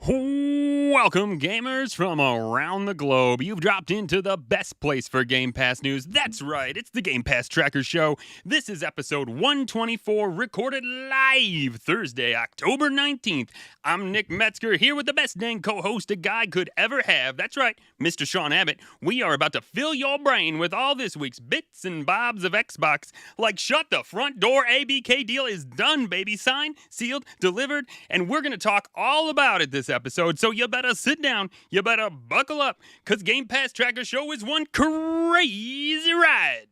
Welcome, gamers from around the globe. You've dropped into the best place for Game Pass news. That's right, it's the Game Pass Tracker Show. This is episode 124, recorded live Thursday, October 19th. I'm Nick Metzger, here with the best dang co-host a guy could ever have. That's right, Mr. Sean Abbott. We are about to fill your brain with all this week's bits and bobs of Xbox. Like, shut the front door, ABK deal is done, baby. Signed, sealed, delivered, and we're going to talk all about it this episode, so you better sit down, you better buckle up, because Game Pass Tracker Show is one crazy ride.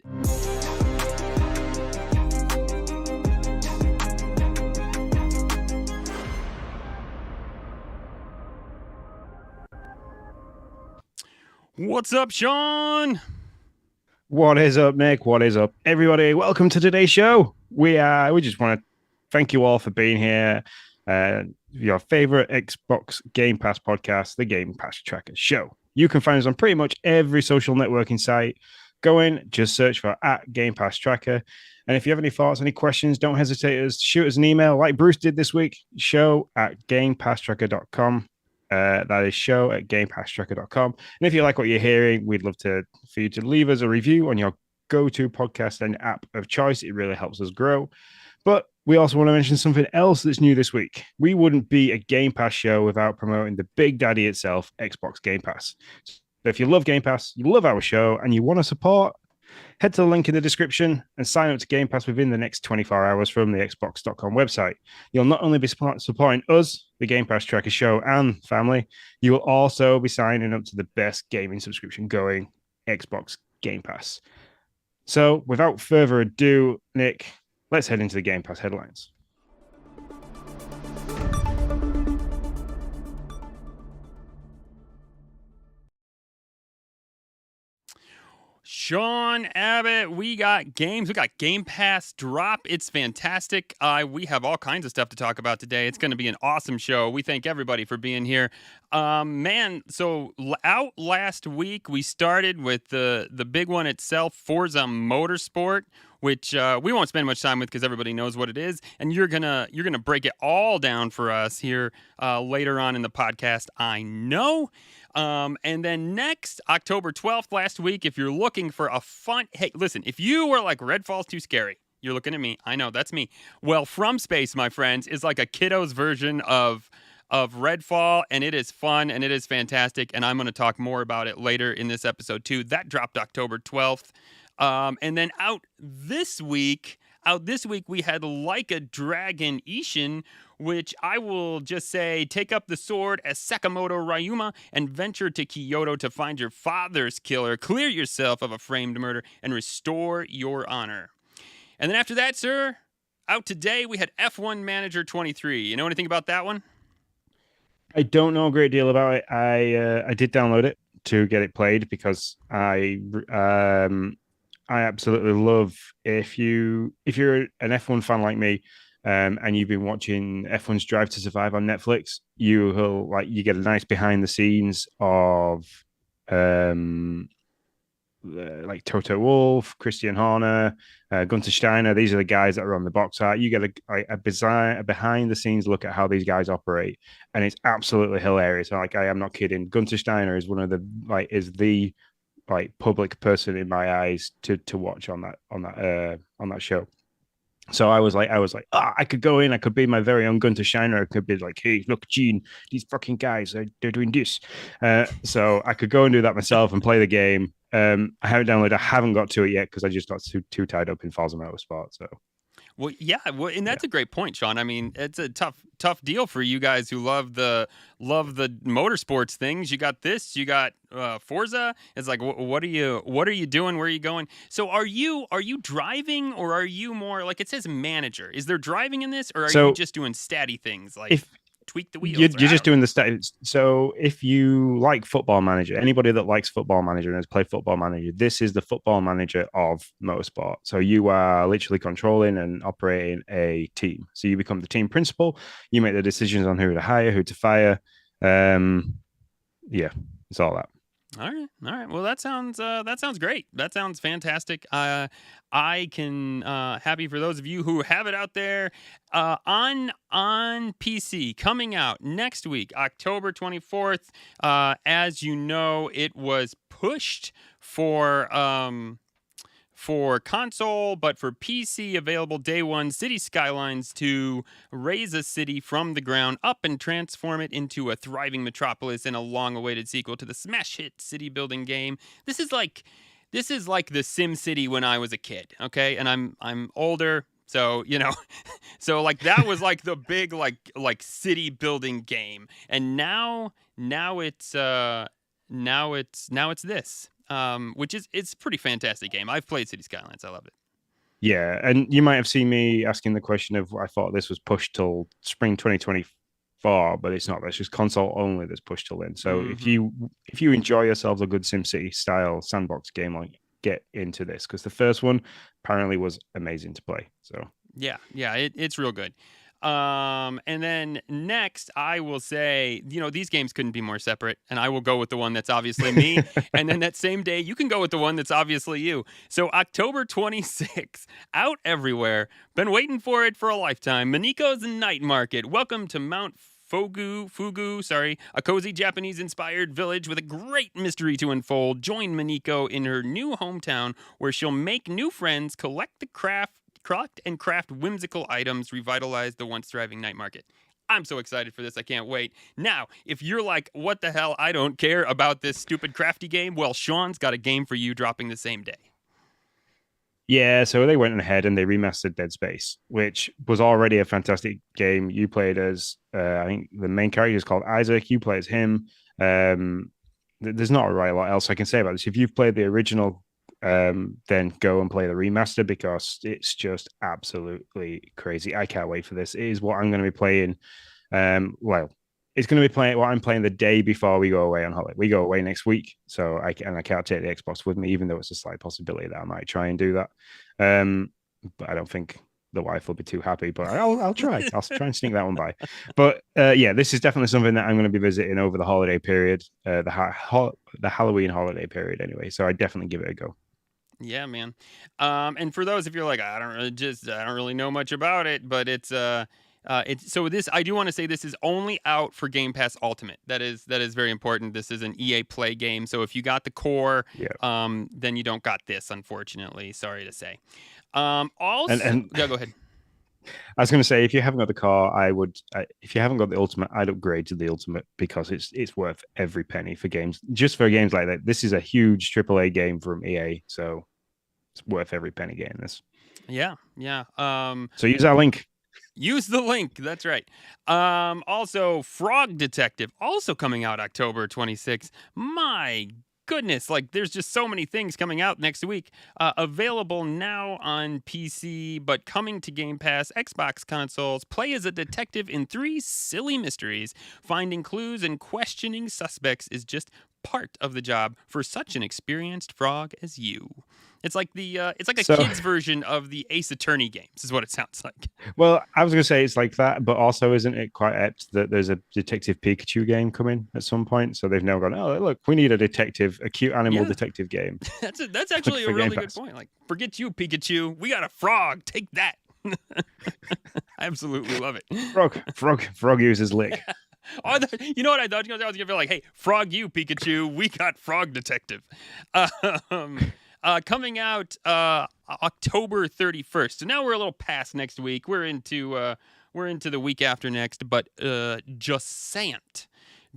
What's up, Sean? What is up, Nick? What is up, everybody? Welcome to today's show. We just want to thank you all for being here. Your favorite Xbox Game Pass podcast, the Game Pass Tracker Show. You can find us on pretty much every social networking site. Go in, just search for @Game Pass Tracker. And if you have any thoughts, any questions, don't hesitate to shoot us an email like Bruce did this week. show@gamepasstracker.com. That is show@gamepasstracker.com. And if you like what you're hearing, we'd love for you to leave us a review on your go-to podcast and app of choice. It really helps us grow. But we also want to mention something else that's new this week. We wouldn't be a Game Pass show without promoting the big daddy itself, Xbox Game Pass. So if you love Game Pass, you love our show, and you want to support, head to the link in the description and sign up to Game Pass within the next 24 hours from the Xbox.com website. You'll not only be supporting us, the Game Pass Tracker Show, and family, you will also be signing up to the best gaming subscription going, Xbox Game Pass. So without further ado, Nick, let's head into the Game Pass headlines. Sean Abbott, we got games. We got Game Pass drop. It's fantastic. We have all kinds of stuff to talk about today. It's going to be an awesome show. We thank everybody for being here. So out last week, we started with the big one itself, Forza Motorsport, which we won't spend much time with because everybody knows what it is. And you're gonna break it all down for us here later on in the podcast, I know. And then next, October 12th, last week, if you're looking for a fun... Hey, listen, if you were like, Redfall's too scary, you're looking at me. I know, that's me. Well, From Space, my friends, is like a kiddo's version of Redfall, and it is fun, and it is fantastic, and I'm going to talk more about it later in this episode, too. That dropped October 12th. And then out this week, we had Like a Dragon Ishin, which I will just say, take up the sword as Sakamoto Ryuma and venture to Kyoto to find your father's killer, clear yourself of a framed murder, and restore your honor. And then after that, sir, out today, we had F1 Manager 23. You know anything about that one? I don't know a great deal about it. I did download it to get it played because I absolutely love if you're an F1 fan like me, and you've been watching F1's Drive to Survive on Netflix, you get a nice behind the scenes of like Toto Wolff, Christian Horner, Gunther Steiner. These are the guys that are on the box art. You get a behind the scenes look at how these guys operate, and it's absolutely hilarious. Like, I am not kidding. Gunther Steiner is one of the public person in my eyes to watch on that show. So I was like, I could go in, I could be my very own Gunther Steiner. I could be like, hey, look, Gene, these fucking guys, they're doing this. So I could go and do that myself and play the game. I haven't downloaded, I haven't got to it yet because I just got too tied up in Forza Motorsport. So. Well, yeah, and that's a great point, Sean. I mean, it's a tough deal for you guys who love the motorsports things. You got this, you got Forza. It's like, what are you doing? Where are you going? So, are you driving, or are you more like, it says manager? Is there driving in this, or are you just doing statty things like tweak the wheels? You're just doing the stats. So if you like Football Manager, anybody that likes Football Manager and has played Football Manager, this is the Football Manager of motorsport. So you are literally controlling and operating a team. So you become the team principal. You make the decisions on who to hire, who to fire. Yeah, it's all that. All right, all right. Well, that sounds great. That sounds fantastic. I can happy for those of you who have it out there on PC coming out next week, October 24th. As you know, it was pushed for console, but for PC, available day one. City Skylines to raise a city from the ground up and transform it into a thriving metropolis in a long-awaited sequel to the smash hit city building game. This is like the Sim City when I was a kid, okay? And I'm older, so so like that was like the big like city building game, and now it's this, which is it's a pretty fantastic game. I've played City Skylines. I love it. Yeah, and you might have seen me asking the question of I thought this was pushed till spring 2024, but it's not. That's just console only that's pushed till then. So Hmm. if you enjoy yourselves a good SimCity style sandbox game, like get into this because the first one apparently was amazing to play. So Yeah, yeah, it's real good. And then next, I will say, these games couldn't be more separate, and I will go with the one that's obviously me. And then that same day, you can go with the one that's obviously you. So October 26th, out everywhere. Been waiting for it for a lifetime. Miniko's Night Market. Welcome to Mount Fugu, sorry, a cozy Japanese-inspired village with a great mystery to unfold. Join Miniko in her new hometown, where she'll make new friends, collect and craft whimsical items, revitalize the once thriving night market. I'm so excited for this. I can't wait. Now, if you're like, what the hell? I don't care about this stupid crafty game. Well, Sean's got a game for you dropping the same day. yeah, so they went ahead and they remastered Dead Space, which was already a fantastic game. You played as I think the main character is called Isaac. You play as him. Um, there's not a right lot else I can say about this. If you've played the original, then go and play the remaster because it's just absolutely crazy. I can't wait for this. It is what I'm going to be playing. Well, it's going to be playing what I'm playing the day before we go away on holiday. We go away next week, so I can't take the Xbox with me, even though it's a slight possibility that I might try and do that. But I don't think the wife will be too happy. But I'll try. I'll try and sneak that one by. But yeah, this is definitely something that I'm going to be visiting over the holiday period, the Halloween holiday period, anyway. So I definitely give it a go. Yeah, man. And for those, if you're like, I don't really know much about it, but it's so this. I do want to say this is only out for Game Pass Ultimate. That is very important. This is an EA Play game, so if you got the core, Yeah, then you don't got this, unfortunately. Sorry to say. and Also, and yeah, go ahead. I was going to say, if you haven't got the car, I would. If you haven't got the ultimate, I'd upgrade to the ultimate because it's worth every penny for games. Just for games like that, this is a huge AAA game from EA, so it's worth every penny getting this. Yeah, yeah. So use our link. Use the link. That's right. Also, Frog Detective, also coming out October 26th. My goodness, like there's just so many things coming out next week. Available now on PC, but coming to Game Pass, Xbox consoles. Play as a detective in 3 silly mysteries. Finding clues and questioning suspects is just part of the job for such an experienced frog as you. It's like a So, kid's version of the Ace Attorney games, is what it sounds like. well, I was going to say it's like that, but also isn't it quite apt that there's a Detective Pikachu game coming at some point? So they've now gone, oh, look, we need a cute animal Yeah, detective game that's actually a for Game really good Pass. point. Like, forget you, Pikachu. We got a frog. Take that. I absolutely love it. Frog uses lick. You know what I thought? I was gonna be like, "Hey, frog you, Pikachu. We got Frog Detective." Um, coming out October 31st. So now we're a little past next week. We're into the week after next. But Jusant.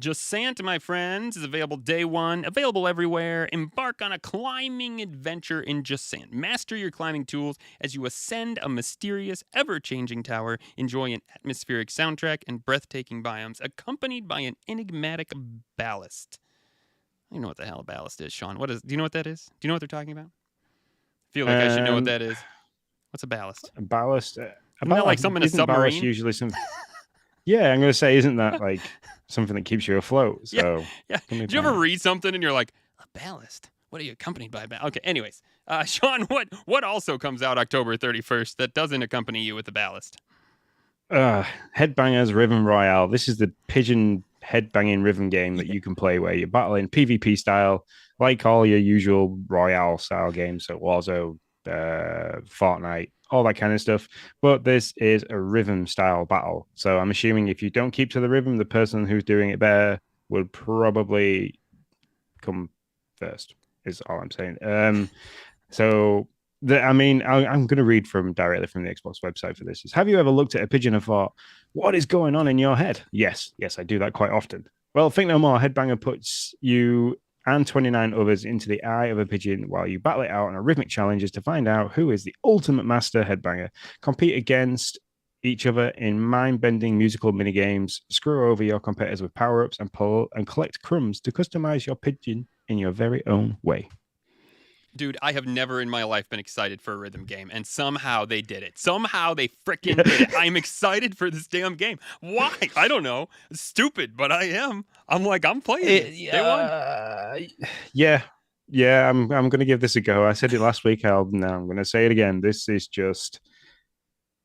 Jusant, my friends, is available day one, available everywhere. Embark on a climbing adventure in Jusant. Master your climbing tools as you ascend a mysterious, ever changing tower. Enjoy an atmospheric soundtrack and breathtaking biomes, accompanied by an enigmatic ballast. I don't know what the hell a ballast is, Sean. Do you know what that is? Do you know what they're talking about? I feel like I should know what Um, that is. What's a ballast? ballast. Isn't that like something in a Isn't ballast submarine? usually some? Yeah, I'm going to say, isn't that like something that keeps you afloat? Yeah, So, yeah. give me Did you ever that. read something and you're like, a ballast? What are you accompanied by? Okay, anyways. Sean, what also comes out October 31st that doesn't accompany you with the ballast? Uh, Headbangers Rhythm Royale. This is the pigeon head-banging rhythm game that you can play where you're battling PvP style, like all your usual Royale style games, so Warzone, Fortnite, all that kind of stuff. But this is a rhythm style battle. So I'm assuming if you don't keep to the rhythm, the person who's doing it better would probably come first, is all I'm saying. So I'm going to read directly from the Xbox website for this. Have you ever looked at a pigeon and thought, what is going on in your head? Yes, I do that quite often. Well, think no more. Headbanger puts you and 29 others into the eye of a pigeon while you battle it out on a rhythmic challenges to find out who is the ultimate master headbanger. Compete against each other in mind-bending musical minigames. Screw over your competitors with power-ups and pull and collect crumbs to customize your pigeon in your very own way. Dude, I have never in my life been excited for a rhythm game, and somehow they did it. Somehow they freaking did it. I'm excited for this damn game. Why? I don't know. It's stupid, but I am. I'm playing it. Day one. Yeah. I'm going to give this a go. I said it last week. I'm going to say it again. This is just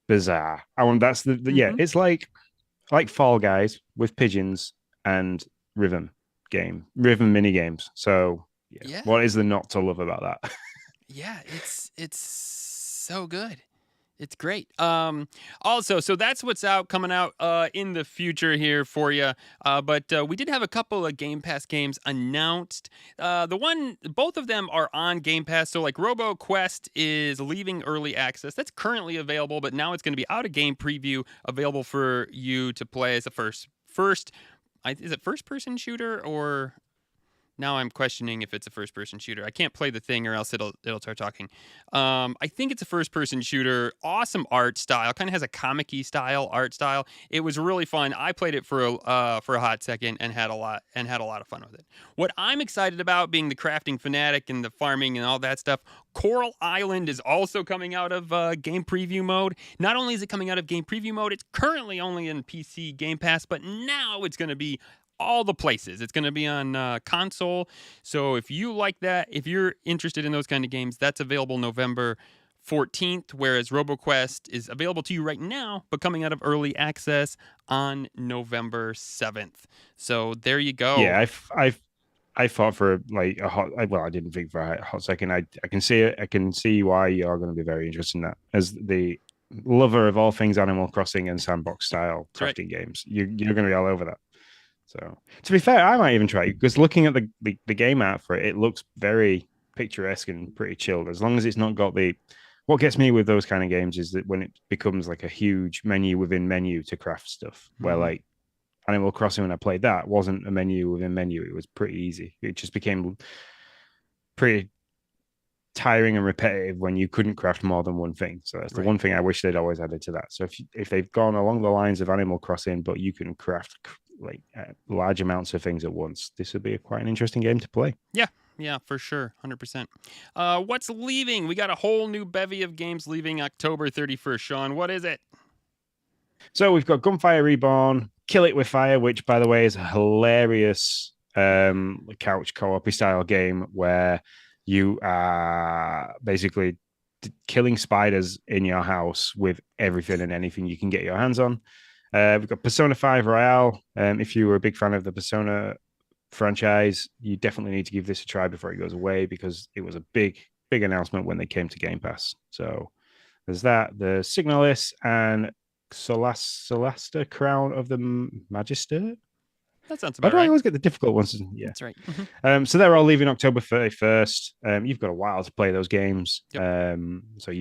bizarre. That's it's like Fall Guys with pigeons and rhythm mini games. So yeah. What is there not to love about that? Yeah, it's so good. It's great. Also, so that's what's coming out in the future here for you. But we did have a couple of Game Pass games announced. Both of them are on Game Pass. So like Robo Quest is leaving early access. That's currently available, but now it's going to be out of game preview, available for you to play as a first. Is it first person shooter or? Now I'm questioning if it's a first-person shooter. I can't play the thing or else it'll start talking. I think it's a first-person shooter. Awesome art style. Kind of has a comic-y style, art style. It was really fun. I played it for a hot second and had a lot of fun with it. What I'm excited about, being the crafting fanatic and the farming and all that stuff, Coral Island is also coming out of game preview mode. Not only is it coming out of game preview mode, it's currently only in PC Game Pass, but now it's going to be all the places. It's going to be on console. So if you like that, if you're interested in those kind of games, that's available November 14th, whereas RoboQuest is available to you right now, but coming out of early access on November 7th. So there you go. Yeah, I thought for like I didn't think for a hot second. I can see it. I can see why you're going to be very interested in that. As the lover of all things Animal Crossing and sandbox style crafting games, you're going to be all over that. So, to be fair, I might even try it because looking at the game art for it, it looks very picturesque and pretty chilled. As long as it's not got what gets me with those kind of games is that when it becomes like a huge menu within menu to craft stuff, where like Animal Crossing, when I played that, wasn't a menu within menu. It was pretty easy. It just became pretty tiring and repetitive when you couldn't craft more than one thing. So that's the one thing I wish they'd always added to that. So if they've gone along the lines of Animal Crossing, but you can craft like large amounts of things at once, this would be quite an interesting game to play. Yeah, for sure. 100%. What's leaving? We got a whole new bevy of games leaving October 31st. Sean, what is it? So we've got Gunfire Reborn, Kill It With Fire, which, by the way, is a hilarious couch co-op style game where you are basically killing spiders in your house with everything and anything you can get your hands on. We've got Persona 5 Royale. If you were a big fan of the Persona franchise, you definitely need to give this a try before it goes away, because it was a big announcement when they came to Game Pass. So there's that. The Signalis and Solasta Crown of the Magister. That sounds about right. I always get the difficult ones. Yeah, that's right. So they're all leaving October 31st. You've got a while to play those games. Yep. So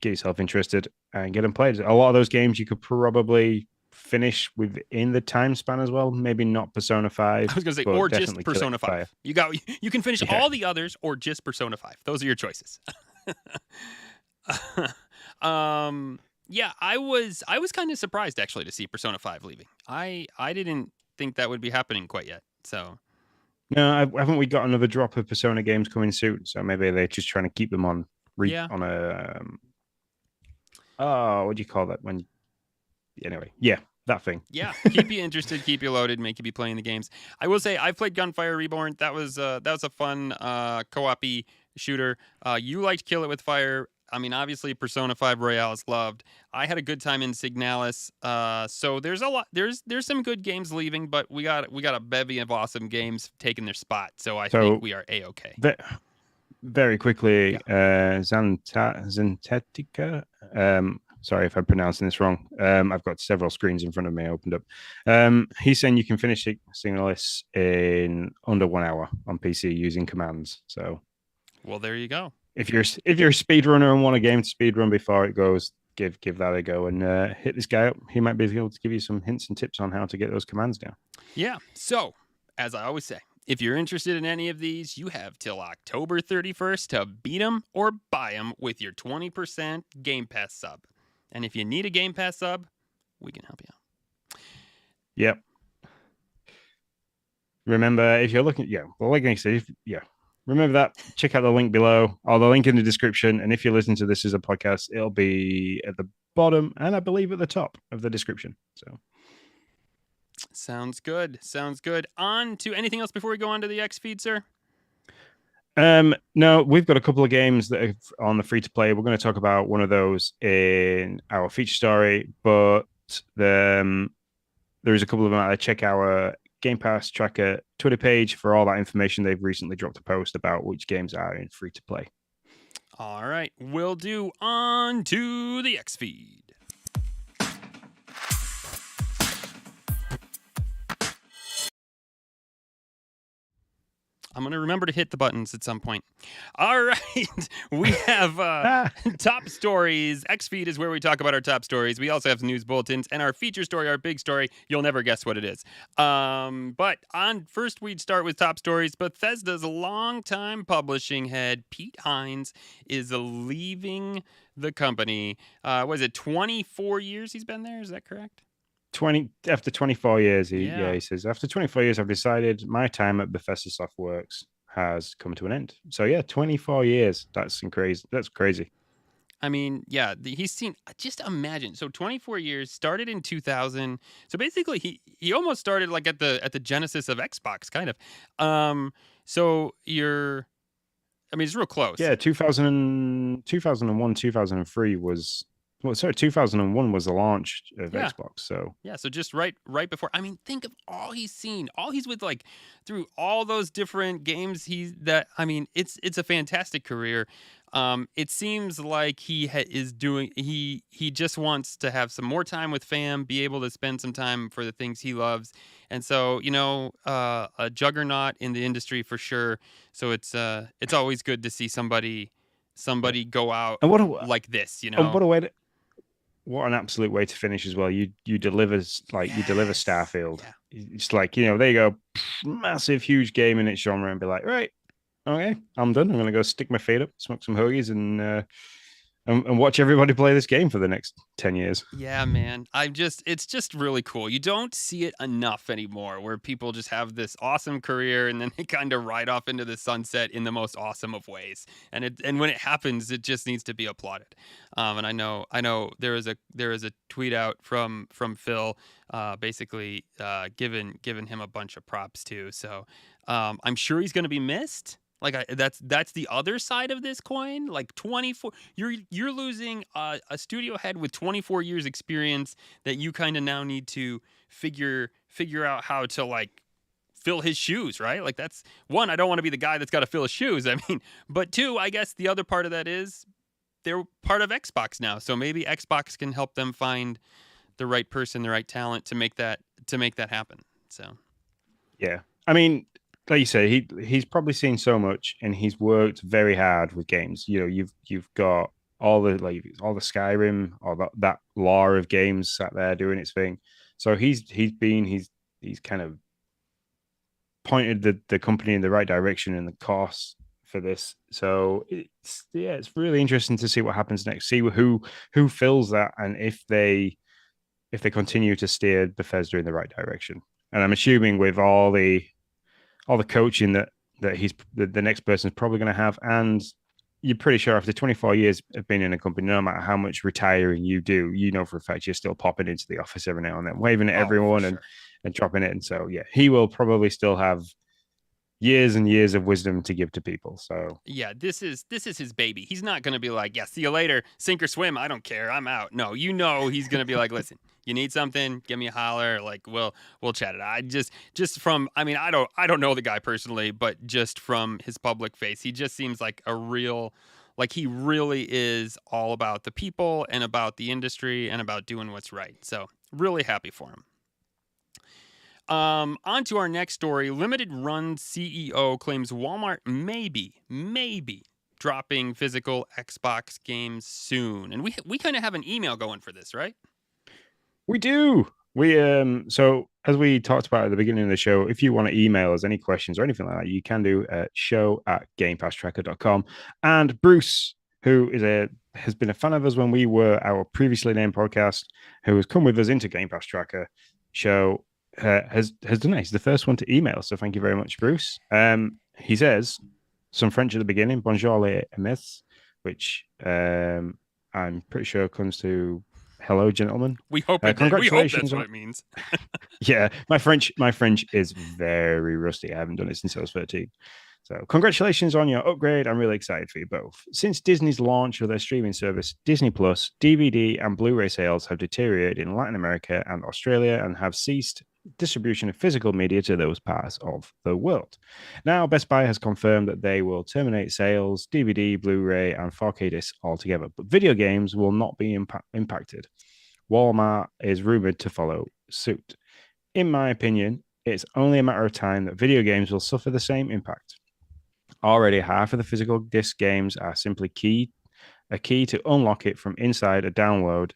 get yourself interested and get them played. A lot of those games you could probably finish within the time span as well. Maybe not Persona 5. I was going to say, or just Persona 5. You can finish all the others, or just Persona 5. Those are your choices. Yeah, I was kind of surprised actually to see Persona 5 leaving. I didn't think that would be happening quite yet. So no, haven't we got another drop of Persona games coming soon? So maybe they're just trying to keep them on on a what do you call that when? Anyway, yeah, that thing. Yeah, keep you interested, keep you loaded, make you be playing the games. I will say I've played Gunfire Reborn. That was a fun co-op-y shooter. You liked Kill It With Fire. I mean, obviously, Persona 5 Royale is loved. I had a good time in Signalis. So there's a lot. There's some good games leaving, but we got a bevy of awesome games taking their spot. So I think So we are a-okay. very quickly, Yeah. Xantetica. Sorry if I'm pronouncing this wrong. I've got several screens in front of me opened up. He's saying you can finish Signalis in under 1 hour on PC using commands. So Well, there you go. if you're a speedrunner and want a game to speedrun before it goes, give that a go and hit this guy up. He might be able to give you some hints and tips on how to get those commands down. Yeah. So, as I always say, if you're interested in any of these, you have till October 31st to beat them or buy them with your 20% Game Pass sub. And if you need a Game Pass sub, we can help you out. Yep. Remember, if you're looking, like I said, remember that. Check out the link below or the link in the description. And if you listen to this as a podcast, it'll be at the bottom and I believe at the top of the description. So sounds good. Sounds good. On to anything else before we go on to the X feed, sir? No, we've got a couple of games that are on the free to play. We're going to talk about one of those in our feature story, but there is a couple of them out there. Check our Game Pass Tracker Twitter page for all that information. They've recently dropped a post about which games are in free to play. All right, we'll do on to the X feed. I'm going to remember to hit the buttons at some point. All right. We have top stories. Xfeed is where we talk about our top stories. We also have news bulletins and our feature story, our big story. You'll never guess what it is. But first, we'd start with top stories. Bethesda's longtime publishing head, Pete Hines, is leaving the company. Was it 24 years he's been there? Is that correct? After 24 years, he says, after 24 years, I've decided my time at Bethesda Softworks has come to an end. So yeah, 24 years. That's crazy. That's crazy. I mean, yeah, he's seen. Just imagine. So 24 years, started in 2000. So basically, he almost started like at the genesis of Xbox, kind of. So it's real close. Yeah, 2001, 2003 was. Well, sorry, 2001 was the launch of Xbox. So so just right before. I mean, think of all he's seen, all he's with, like through all those different games. It's a fantastic career. It seems like he is doing. He just wants to have some more time with fam, be able to spend some time for the things he loves, and so a juggernaut in the industry for sure. So it's always good to see somebody go out and like this. And what a way to. What an absolute way to finish as well. You deliver you deliver Starfield. Yeah. It's like, there you go, massive, huge game in its genre, and be like, right, okay, I'm done. I'm gonna go stick my feet up, smoke some hoagies, and watch everybody play this game for the next 10 years. Yeah, man. It's just really cool. You don't see it enough anymore where people just have this awesome career and then they kind of ride off into the sunset in the most awesome of ways. And when it happens, it just needs to be applauded. And I know there is a tweet out from Phil, basically giving him a bunch of props too. So I'm sure he's going to be missed. Like that's the other side of this coin. Like 24, you're losing a studio head with 24 years experience that you kind of now need to figure out how to like fill his shoes, right? Like that's one. I don't want to be the guy that's got to fill his shoes. I mean, but two, I guess the other part of that is they're part of Xbox now, so maybe Xbox can help them find the right person, the right talent to make that happen. So, yeah, I mean. Like you say, he's probably seen so much, and he's worked very hard with games. You've got all the Skyrim, or that lore of games sat there doing its thing. So he's kind of pointed the company in the right direction and the course for this. So it's really interesting to see what happens next. See who fills that, and if they continue to steer Bethesda in the right direction. And I'm assuming with all the coaching that he's the next person is probably going to have, and you're pretty sure after 24 years of being in a company, no matter how much retiring you do, for a fact you're still popping into the office every now and then, waving at everyone and dropping it. And so, yeah, he will probably still have years and years of wisdom to give to people. So Yeah, this is his baby. He's not going to be like, "Yeah, see you later, sink or swim. I don't care. I'm out." No, he's going to be like, "Listen, you need something? Give me a holler. Like, we'll chat it." I just from I mean, I don't know the guy personally, but just from his public face, he just seems like a real like he really is all about the people and about the industry and about doing what's right. So, really happy for him. On to our next story. Limited Run CEO claims Walmart maybe dropping physical Xbox games soon. And we kind of have an email going for this, right? we do. We so as we talked about at the beginning of the show, if you want to email us any questions or anything like that, you can do at show@gamepasstracker.com. And Bruce, who has been a fan of us when we were our previously named podcast, who has come with us into Game Pass Tracker show, has done it. He's the first one to email. So thank you very much, Bruce. He says some French at the beginning, bonjour les amis, which I'm pretty sure comes to hello, gentlemen. We hope it did. We hope that's what it means. Yeah, my French is very rusty. I haven't done it since I was 13. So, congratulations on your upgrade. I'm really excited for you both. Since Disney's launch of their streaming service, Disney Plus, DVD and Blu ray sales have deteriorated in Latin America and Australia and have ceased distribution of physical media to those parts of the world. Now, Best Buy has confirmed that they will terminate sales, DVD, Blu ray, and 4K discs altogether, but video games will not be impacted. Walmart is rumored to follow suit. In my opinion, it's only a matter of time that video games will suffer the same impact. Already, half of the physical disc games are simply a key to unlock it from inside and download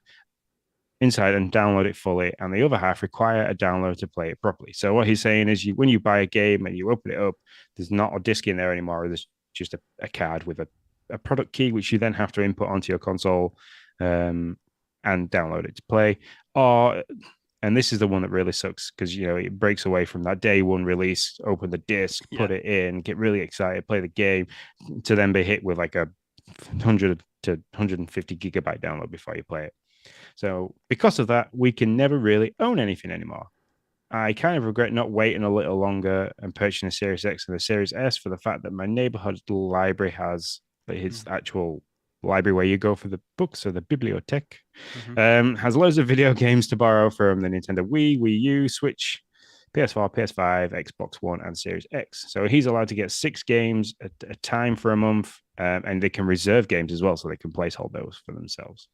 it fully, and the other half require a download to play it properly. So what he's saying is, when you buy a game and you open it up, there's not a disc in there anymore. There's just a card with a product key, which you then have to input onto your console and download it to play. And this is the one that really sucks because it breaks away from that day one release. Open the disc, put it in, get really excited, play the game, to then be hit with like a 100 to 150 gigabyte download before you play it. So because of that, we can never really own anything anymore. I kind of regret not waiting a little longer and purchasing the Series X and the Series S for the fact that my neighborhood library has his actual library where you go for the books, or the bibliothèque, has loads of video games to borrow from the Nintendo Wii U, Switch, PS4, PS5, Xbox One, and Series X. So he's allowed to get 6 games at a time for a month, and they can reserve games as well, so they can placehold those for themselves.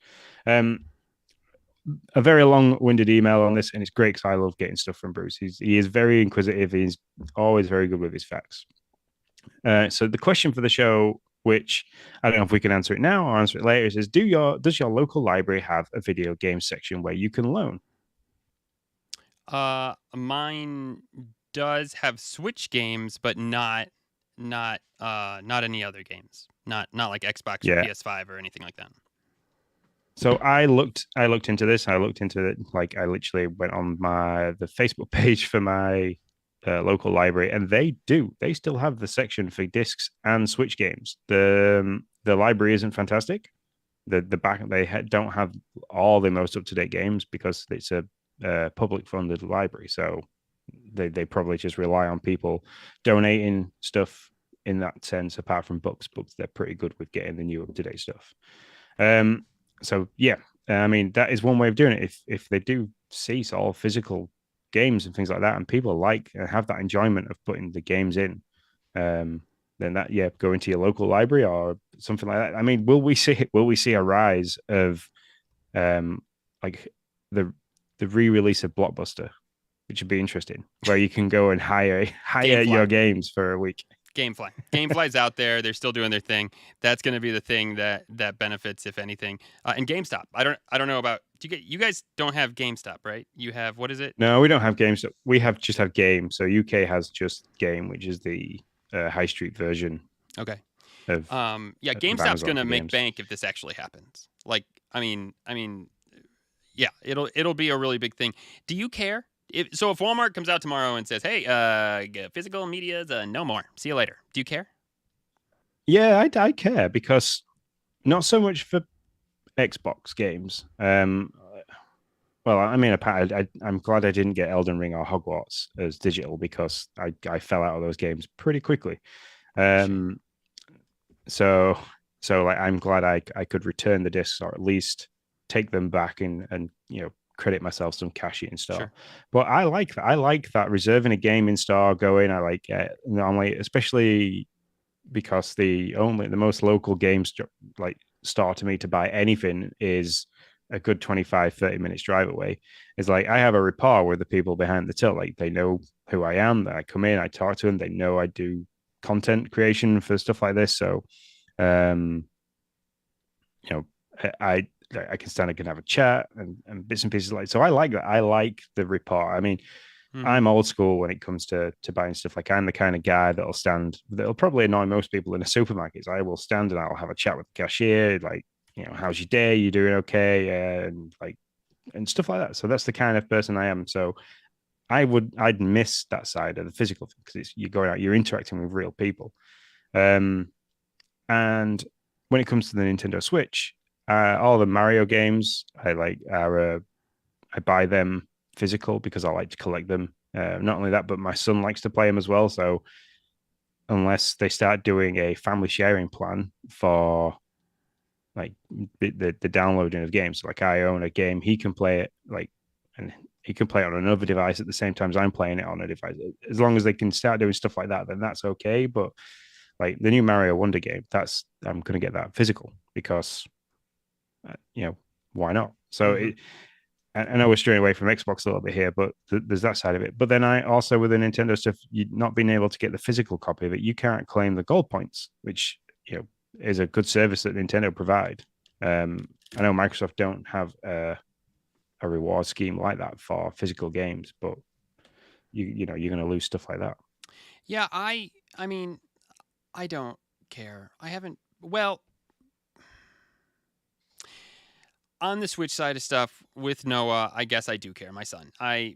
A very long-winded email on this, and it's great because I love getting stuff from Bruce. He is very inquisitive. He's always very good with his facts. So the question for the show, which I don't know if we can answer it now or answer it later, is does your local library have a video game section where you can loan? Mine does have Switch games, but not any other games. Not like Xbox or PS5 or anything like that. So I looked into this. I looked into it, like I literally went on the Facebook page for my local library, and they still have the section for discs and Switch games. The library isn't fantastic. The back, they don't have all the most up-to-date games because it's a public funded library, so they probably just rely on people donating stuff in that sense. Apart from books, they're pretty good with getting the new up-to-date stuff. So yeah, I mean, that is one way of doing it. If they do cease all physical games and things like that, and people like and have that enjoyment of putting the games in, then go into your local library or something like that. I mean, will we see a rise of like the re-release of Blockbuster, which would be interesting, where you can go and hire your games for a week? Gamefly's out there. They're still doing their thing. That's going to be the thing that benefits, if anything. And GameStop. I don't know about you guys don't have GameStop, right? You have, what is it? No, we don't have GameStop. We just have Game. So UK has just Game, which is the high street version. Okay. Of GameStop's going to make bank if this actually happens. Like, I mean, yeah, it'll be a really big thing. Do you care? If Walmart comes out tomorrow and says, "Hey, physical media's no more. See you later." Do you care? Yeah, I care, because not so much for Xbox games. Well, I mean, I'm glad I didn't get Elden Ring or Hogwarts as digital because I fell out of those games pretty quickly. Shame. Um, so like I'm glad I could return the discs or at least take them back and credit myself some cash in store. Sure. But I like that. I like that reserving a game in store, going. I like normally, especially because the most local games like store to me to buy anything is a good 25-30 minutes drive away. It's like I have a rapport with the people behind the till. Like they know who I am. I come in, I talk to them. They know I do content creation for stuff like this. So um, you know, I can stand, I can have a chat and bits and pieces like so. I like that. I like the rapport. I mean, Hmm. I'm old school when it comes to buying stuff. Like I'm the kind of guy that'll probably annoy most people in a supermarket. I will stand and I'll have a chat with the cashier, like, how's your day? You doing okay? And like and stuff like that. So that's the kind of person I am. So I'd miss that side of the physical thing because it's you're going out, you're interacting with real people. Um, and when it comes to the Nintendo Switch, all the Mario games I buy them physical because I like to collect them. Not only that, but my son likes to play them as well. So unless they start doing a family sharing plan for like the downloading of games, so like I own a game, he can play it and he can play it on another device at the same time as I'm playing it on a device. As long as they can start doing stuff like that, then that's okay. But like the new Mario Wonder game, that's I'm gonna get that physical because why not? So Hmm. it, I know we're straying away from Xbox a little bit here, but there's that side of it. But then I also, with the Nintendo stuff, you not being able to get the physical copy of it, you can't claim the gold points, which is a good service that Nintendo provide. I know Microsoft don't have a reward scheme like that for physical games, but you're going to lose stuff like that. Yeah, I mean, I don't care. I haven't. Well, on the Switch side of stuff with Noah, I guess I do care, my son.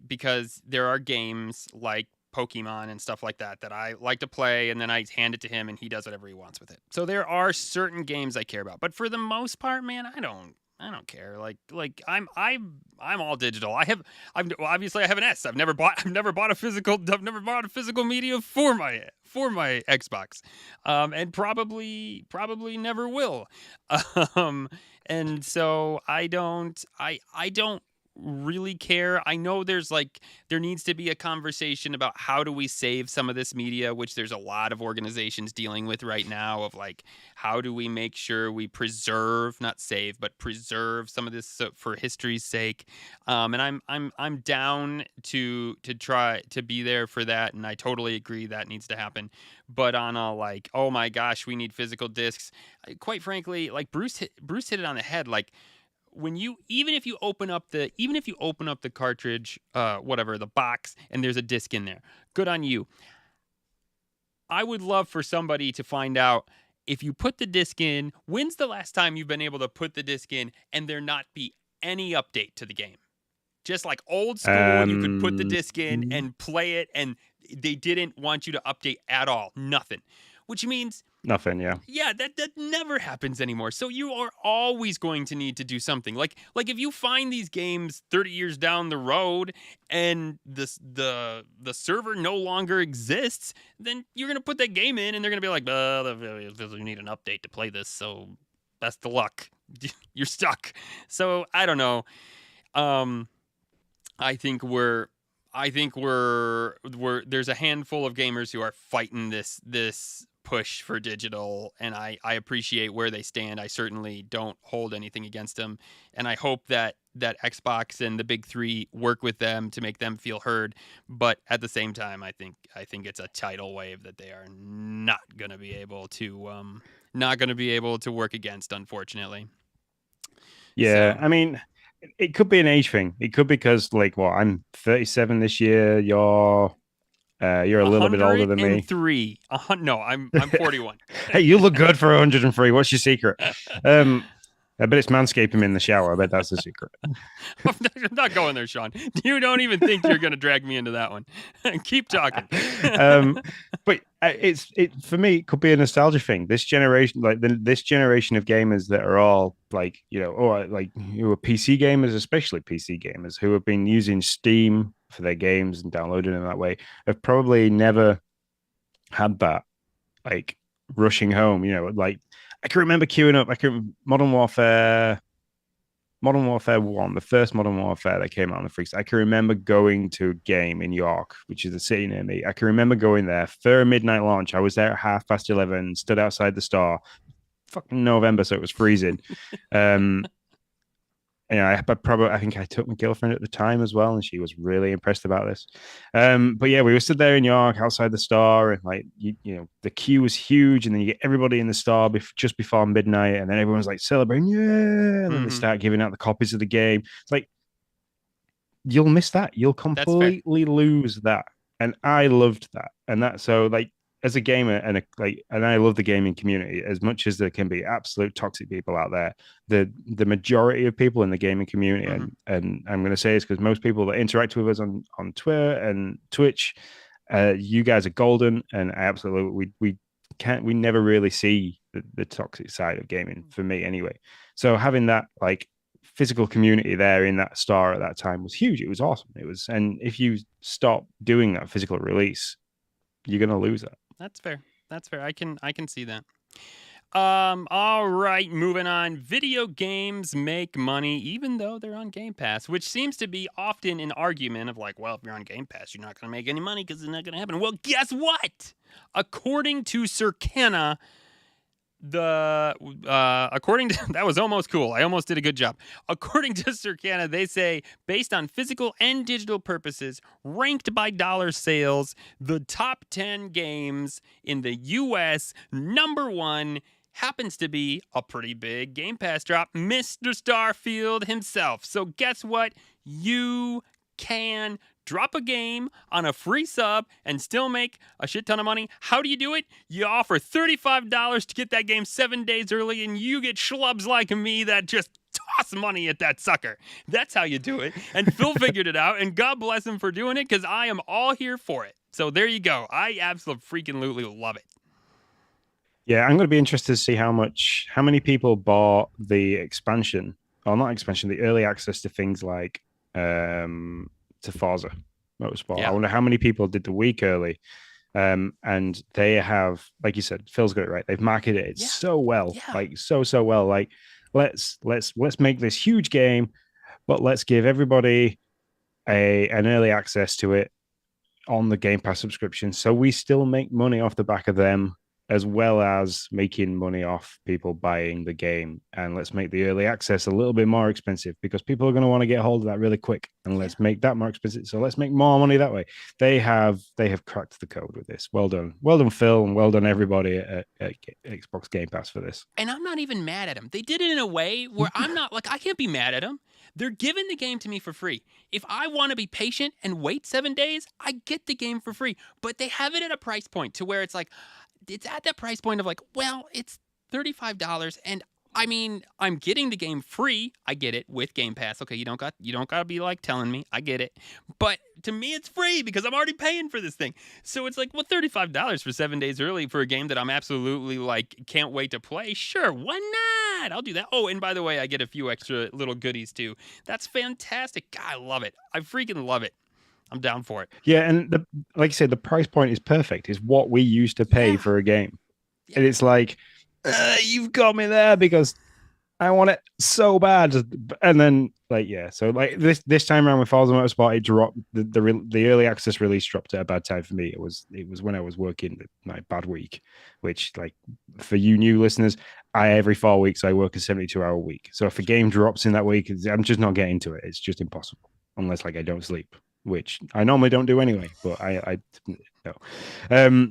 Because there are games like Pokemon and stuff like that that I like to play, and then I hand it to him and he does whatever he wants with it. So there are certain games I care about, but for the most part, man, I don't care. I'm all digital. Obviously I have an S. I've never bought a physical media for my Xbox, and probably never will. Um, and so I don't really care. I know there needs to be a conversation about how do we save some of this media, which there's a lot of organizations dealing with right now, of like how do we make sure we preserve, not save, but preserve some of this, for history's sake. And I'm down to try to be there for that, and I totally agree that needs to happen. But on a like, oh my gosh, we need physical discs, quite frankly, like Bruce hit it on the head. Like when you even if you open up the cartridge, whatever, the box, and there's a disc in there, good on you. I would love for somebody to find out, if you put the disc in, when's the last time you've been able to put the disc in and there not be any update to the game? Just like old school, you could put the Um, disc in and play it, and they didn't want you to update at all. Nothing. Which means, Nothing. Yeah. yeah, that never happens anymore. So you are always going to need to do something. Like if you find these games 30 years down the road and the server no longer exists, then you're gonna put that game in and they're gonna be like, you need an update to play this. So best of luck. You're stuck. So I don't know. Um, I think we're there's a handful of gamers who are fighting this push for digital, and I appreciate where they stand. I certainly don't hold anything against them, and I hope that Xbox and the big three work with them to make them feel heard. But at the same time, I think it's a tidal wave that they are not going to be able to work against, unfortunately. Yeah. So I mean, it could be an age thing. It could be because like, well, I'm 37 this year. You're a little bit older than me. 103. No, I'm 41. Hey, you look good for 103. What's your secret? Um, I bet it's manscaping in the shower. I bet that's the secret. I'm not going there, Sean. You don't even think you're going to drag me into that one. Keep talking. But it for me, it could be a nostalgia thing. This generation, like this generation of gamers that are all like, or like who are PC gamers, especially PC gamers who have been using Steam for their games and downloading them that way, have probably never had that like rushing home. Like I can remember queuing up. Modern Warfare 1, the first Modern Warfare that came out on the Freaks. I can remember going to a game in York, which is a city near me. I can remember going there for a midnight launch. I was there at 11:30, stood outside the store. Fucking November, so it was freezing. I think I took my girlfriend at the time as well, and she was really impressed about this. But yeah, we were stood there in York outside the store, and like the queue was huge, and then you get everybody in the store just before midnight, and then everyone's like celebrating, yeah, and then they start giving out the copies of the game. It's like you'll miss that, you'll completely lose that, and I loved that, and that so like. As a gamer and I love the gaming community as much as there can be absolute toxic people out there. The majority of people in the gaming community, and I'm going to say this because most people that interact with us on Twitter and Twitch, you guys are golden, and I absolutely we never really see the toxic side of gaming for me anyway. So having that like physical community there in that store at that time was huge. It was awesome. And if you stop doing that physical release, you're going to lose that. That's fair. I can see that. All right, moving on. Video games make money even though they're on Game Pass, which seems to be often an argument of like, well, if you're on Game Pass, you're not going to make any money because it's not going to happen. Well, guess what? According to Circana, according to that was almost cool. I almost did a good job. According to Circana, they say based on physical and digital purposes, ranked by dollar sales, the top 10 games in the US, number 1 happens to be a pretty big Game Pass drop, Mr. Starfield himself. So guess what? You can drop a game on a free sub and still make a shit ton of money. How do you do it? You offer $35 to get that game 7 days early, and you get schlubs like me that just toss money at that sucker. That's how you do it. And Phil figured it out, and God bless him for doing it, because I am all here for it. So there you go. I absolutely freaking love it. Yeah, I'm going to be interested to see how many people bought the expansion, or not expansion, the early access to things like to Forza Motorsport. Yeah. I wonder how many people did the week early. And they have, like you said, Phil's got it right. They've marketed it so well, like so well. Like let's make this huge game, but let's give everybody an early access to it on the Game Pass subscription, so we still make money off the back of them, as well as making money off people buying the game. And let's make the early access a little bit more expensive, because people are going to want to get a hold of that really quick. And let's make that more expensive. So let's make more money that way. They have cracked the code with this. Well done, Phil, and well done everybody at Xbox Game Pass for this. And I'm not even mad at them. They did it in a way where I'm not like, I can't be mad at them. They're giving the game to me for free. If I want to be patient and wait 7 days, I get the game for free. But they have it at a price point to where it's like, it's at that price point of like, well, it's $35, and I mean, I'm getting the game free. I get it with Game Pass. Okay, you don't got to be like telling me. I get it. But to me, it's free because I'm already paying for this thing. So it's like, well, $35 for 7 days early for a game that I'm absolutely like can't wait to play. Sure, why not? I'll do that. Oh, and by the way, I get a few extra little goodies too. That's fantastic. God, I love it. I freaking love it. I'm down for it. Yeah, and like I said, the price point is perfect. It's what we used to pay for a game. Yeah. And it's like, you've got me there because I want it so bad. And then, like, yeah. So, like, this time around with Forza Motorsport, it dropped. The early access release dropped at a bad time for me. It was when I was working my bad week, which, like, for you new listeners, every 4 weeks I work a 72-hour week. So if a game drops in that week, I'm just not getting to it. It's just impossible unless, like, I don't sleep, which I normally don't do anyway, but I no.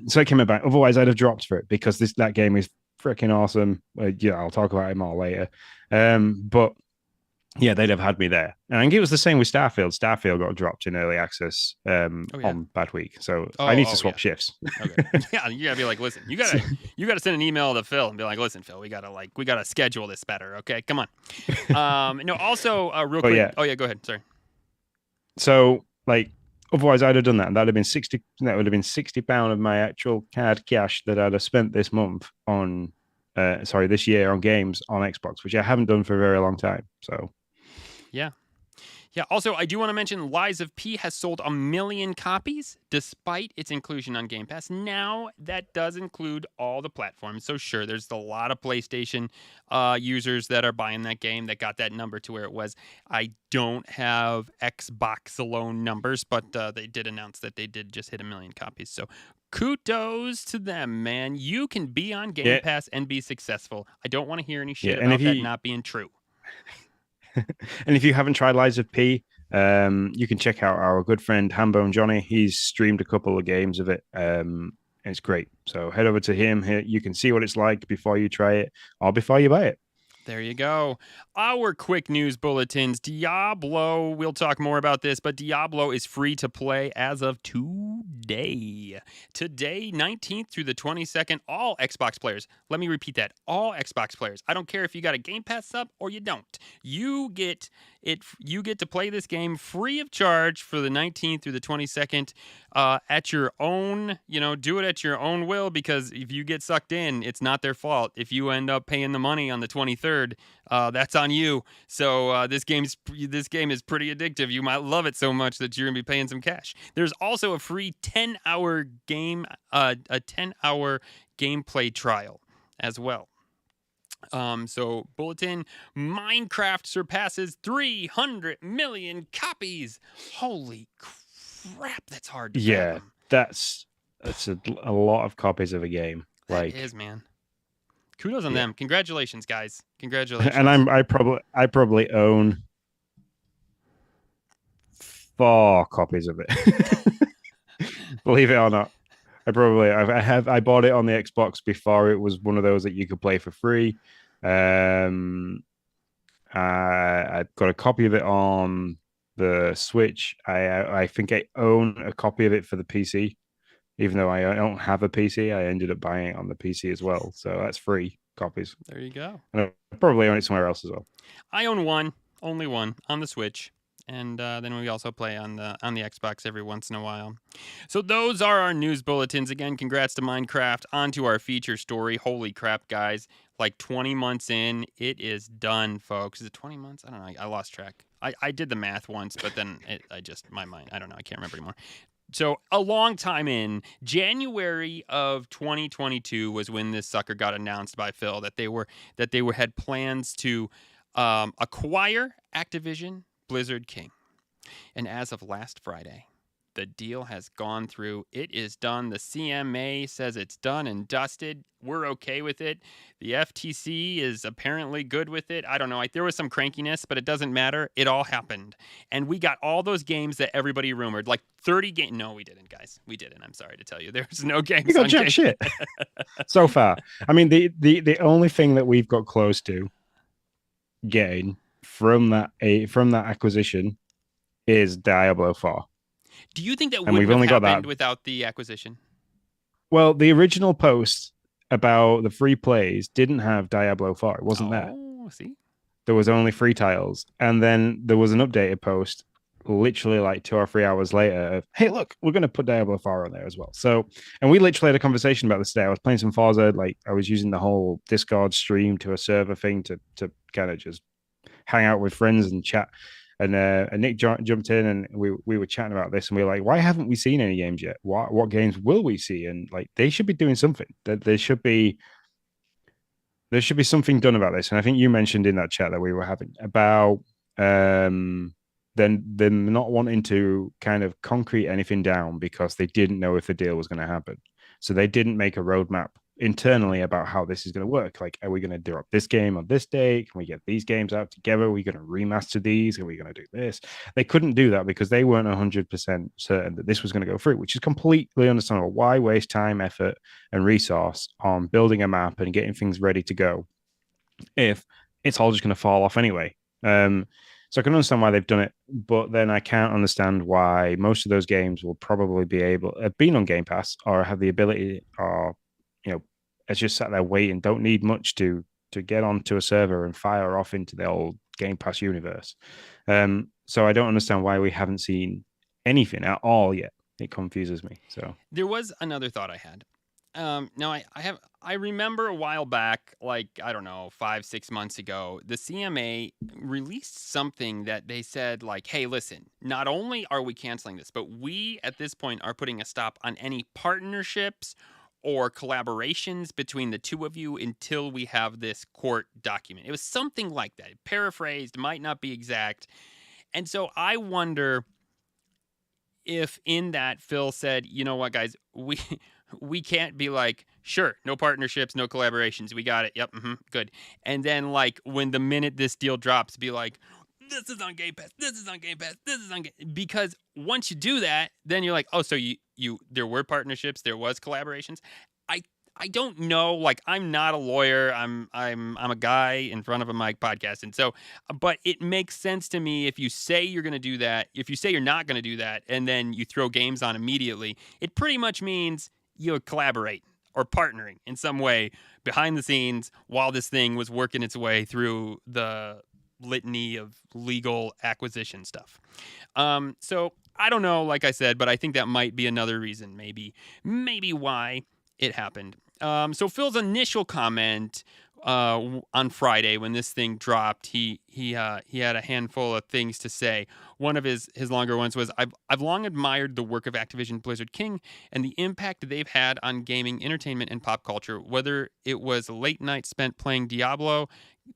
So it came back. Otherwise, I'd have dropped for it because that game is freaking awesome. Yeah, I'll talk about it more later. But yeah, they'd have had me there. And I think it was the same with Starfield. Starfield got dropped in early access Oh yeah. on bad week, so I need to Oh swap yeah. shifts. Okay. Yeah, you gotta be like, listen, you gotta send an email to Phil and be like, listen, Phil, we gotta schedule this better. Okay, come on. No, also, real But quick. yeah, Oh yeah, go ahead. Sorry. so like otherwise I'd have done that. And that'd have been 60. That would have been £60 of my actual card cash that I'd have spent this month on. Sorry, this year on games on Xbox, which I haven't done for a very long time. So Yeah. Yeah, also, I do want to mention Lies of P has sold 1 million copies despite its inclusion on Game Pass. Now, that does include all the platforms. So, sure, there's a lot of PlayStation users that are buying that game that got that number to where it was. I don't have Xbox alone numbers, but they did announce that they did just hit 1 million copies. So, kudos to them, man. You can be on Game yeah, Pass and be successful. I don't want to hear any yeah. shit about that not being true. And if you haven't tried Lies of P, you can check out our good friend Hambone Johnny. He's streamed a couple of games of it. It's great. So head over to him. Here you can see what it's like before you try it or before you buy it. There you go. Our quick news bulletins. Diablo, we'll talk more about this, but Diablo is free to play as of today. Today, 19th through the 22nd, all Xbox players. Let me repeat that. All Xbox players. I don't care if you got a Game Pass sub or you don't. You get to play this game free of charge for the 19th through the 22nd at your own, do it at your own will, because if you get sucked in, it's not their fault. If you end up paying the money on the 23rd, that's on you. So this game is pretty addictive. You might love it so much that you're gonna be paying some cash. There's also a free 10-hour game, a 10-hour gameplay trial as well. So bulletin: Minecraft surpasses 300 million copies. Holy crap, that's hard to fathom. That's a lot of copies of a game. That is, man. Kudos on them. Congratulations, guys. Congratulations. And I probably own 4 copies of it. Believe it or not. I bought it on the Xbox before it was one of those that you could play for free. I've got a copy of it on the Switch. I think I own a copy of it for the PC. Even though I don't have a PC, I ended up buying it on the PC as well. So that's free copies. There you go. And I probably own it somewhere else as well. I own only one on the Switch. And then we also play on the Xbox every once in a while. So those are our news bulletins. Again, congrats to Minecraft. On to our feature story. Holy crap, guys. Like 20 months in, it is done, folks. Is it 20 months? I don't know. I lost track. I did the math once, but then my mind, I don't know. I can't remember anymore. So a long time in, January of 2022 was when this sucker got announced by Phil that they had plans to acquire Activision Blizzard King. And as of last Friday, the deal has gone through. It is done. The CMA says it's done and dusted. We're okay with it. The FTC is apparently good with it. I don't know. There was some crankiness, but it doesn't matter. It all happened. And we got all those games that everybody rumored. Like 30 games. No, we didn't, guys. We didn't. I'm sorry to tell you. There's no games. We got jack shit so far. I mean, the only thing that we've got close to getting from that acquisition is Diablo 4. Do you think that would have happened without the acquisition? Well, the original post about the free plays didn't have Diablo 4. It wasn't there. Oh, see? There was only free tiles. And then there was an updated post literally like 2 or 3 hours later of, hey, look, we're going to put Diablo 4 on there as well. So, and we literally had a conversation about this today. I was playing some Forza. Like, I was using the whole Discord stream to a server thing to kind of just hang out with friends and chat. And Nick jumped in and we were chatting about this, and we were like, why haven't we seen any games yet? What games will we see? And like, they should be doing something. There should be something done about this. And I think you mentioned in that chat that we were having about them not wanting to kind of concrete anything down because they didn't know if the deal was going to happen. So they didn't make a roadmap internally about how this is going to work. Like, are we going to drop this game on this day? Can we get these games out together? Are we going to remaster these? Are we going to do this? They couldn't do that because they weren't 100% certain that this was going to go through, which is completely understandable. Why waste time, effort, and resource on building a map and getting things ready to go if it's all just going to fall off anyway? So I can understand why they've done it, but then I can't understand why most of those games will probably be able have been on Game Pass or have the ability, or it's just sat there waiting, don't need much to get onto a server and fire off into the old Game Pass universe. So I don't understand why we haven't seen anything at all yet. It confuses me. So There was another thought I had. Now I remember a while back, like I don't know, 5-6 months ago, the CMA released something that they said like, "Hey, listen, not only are we canceling this, but we at this point are putting a stop on any partnerships or collaborations between the two of you until we have this court document." It was something like that. Paraphrased, might not be exact. And so I wonder if in that Phil said, "You know what, guys, we can't be like, sure, no partnerships, no collaborations. We got it. Yep, good." And then like when the minute this deal drops, be like, "This is on Game Pass. This is on Game Pass. This is on Game." Because once you do that, then you're like, "Oh, so you there were partnerships, there was collaborations." I I don't know. Like, I'm not a lawyer. I'm a guy in front of a mic podcast, and so, but it makes sense to me if you say you're going to do that. If you say you're not going to do that, and then you throw games on immediately, it pretty much means you collaborate or partnering in some way behind the scenes while this thing was working its way through the litany of legal acquisition stuff. So I don't know, like I said, but I think that might be another reason, maybe why it happened. So Phil's initial comment on Friday when this thing dropped, he had a handful of things to say. One of his longer ones was, I've long admired the work of Activision Blizzard King and the impact they've had on gaming, entertainment, and pop culture. Whether it was late nights spent playing Diablo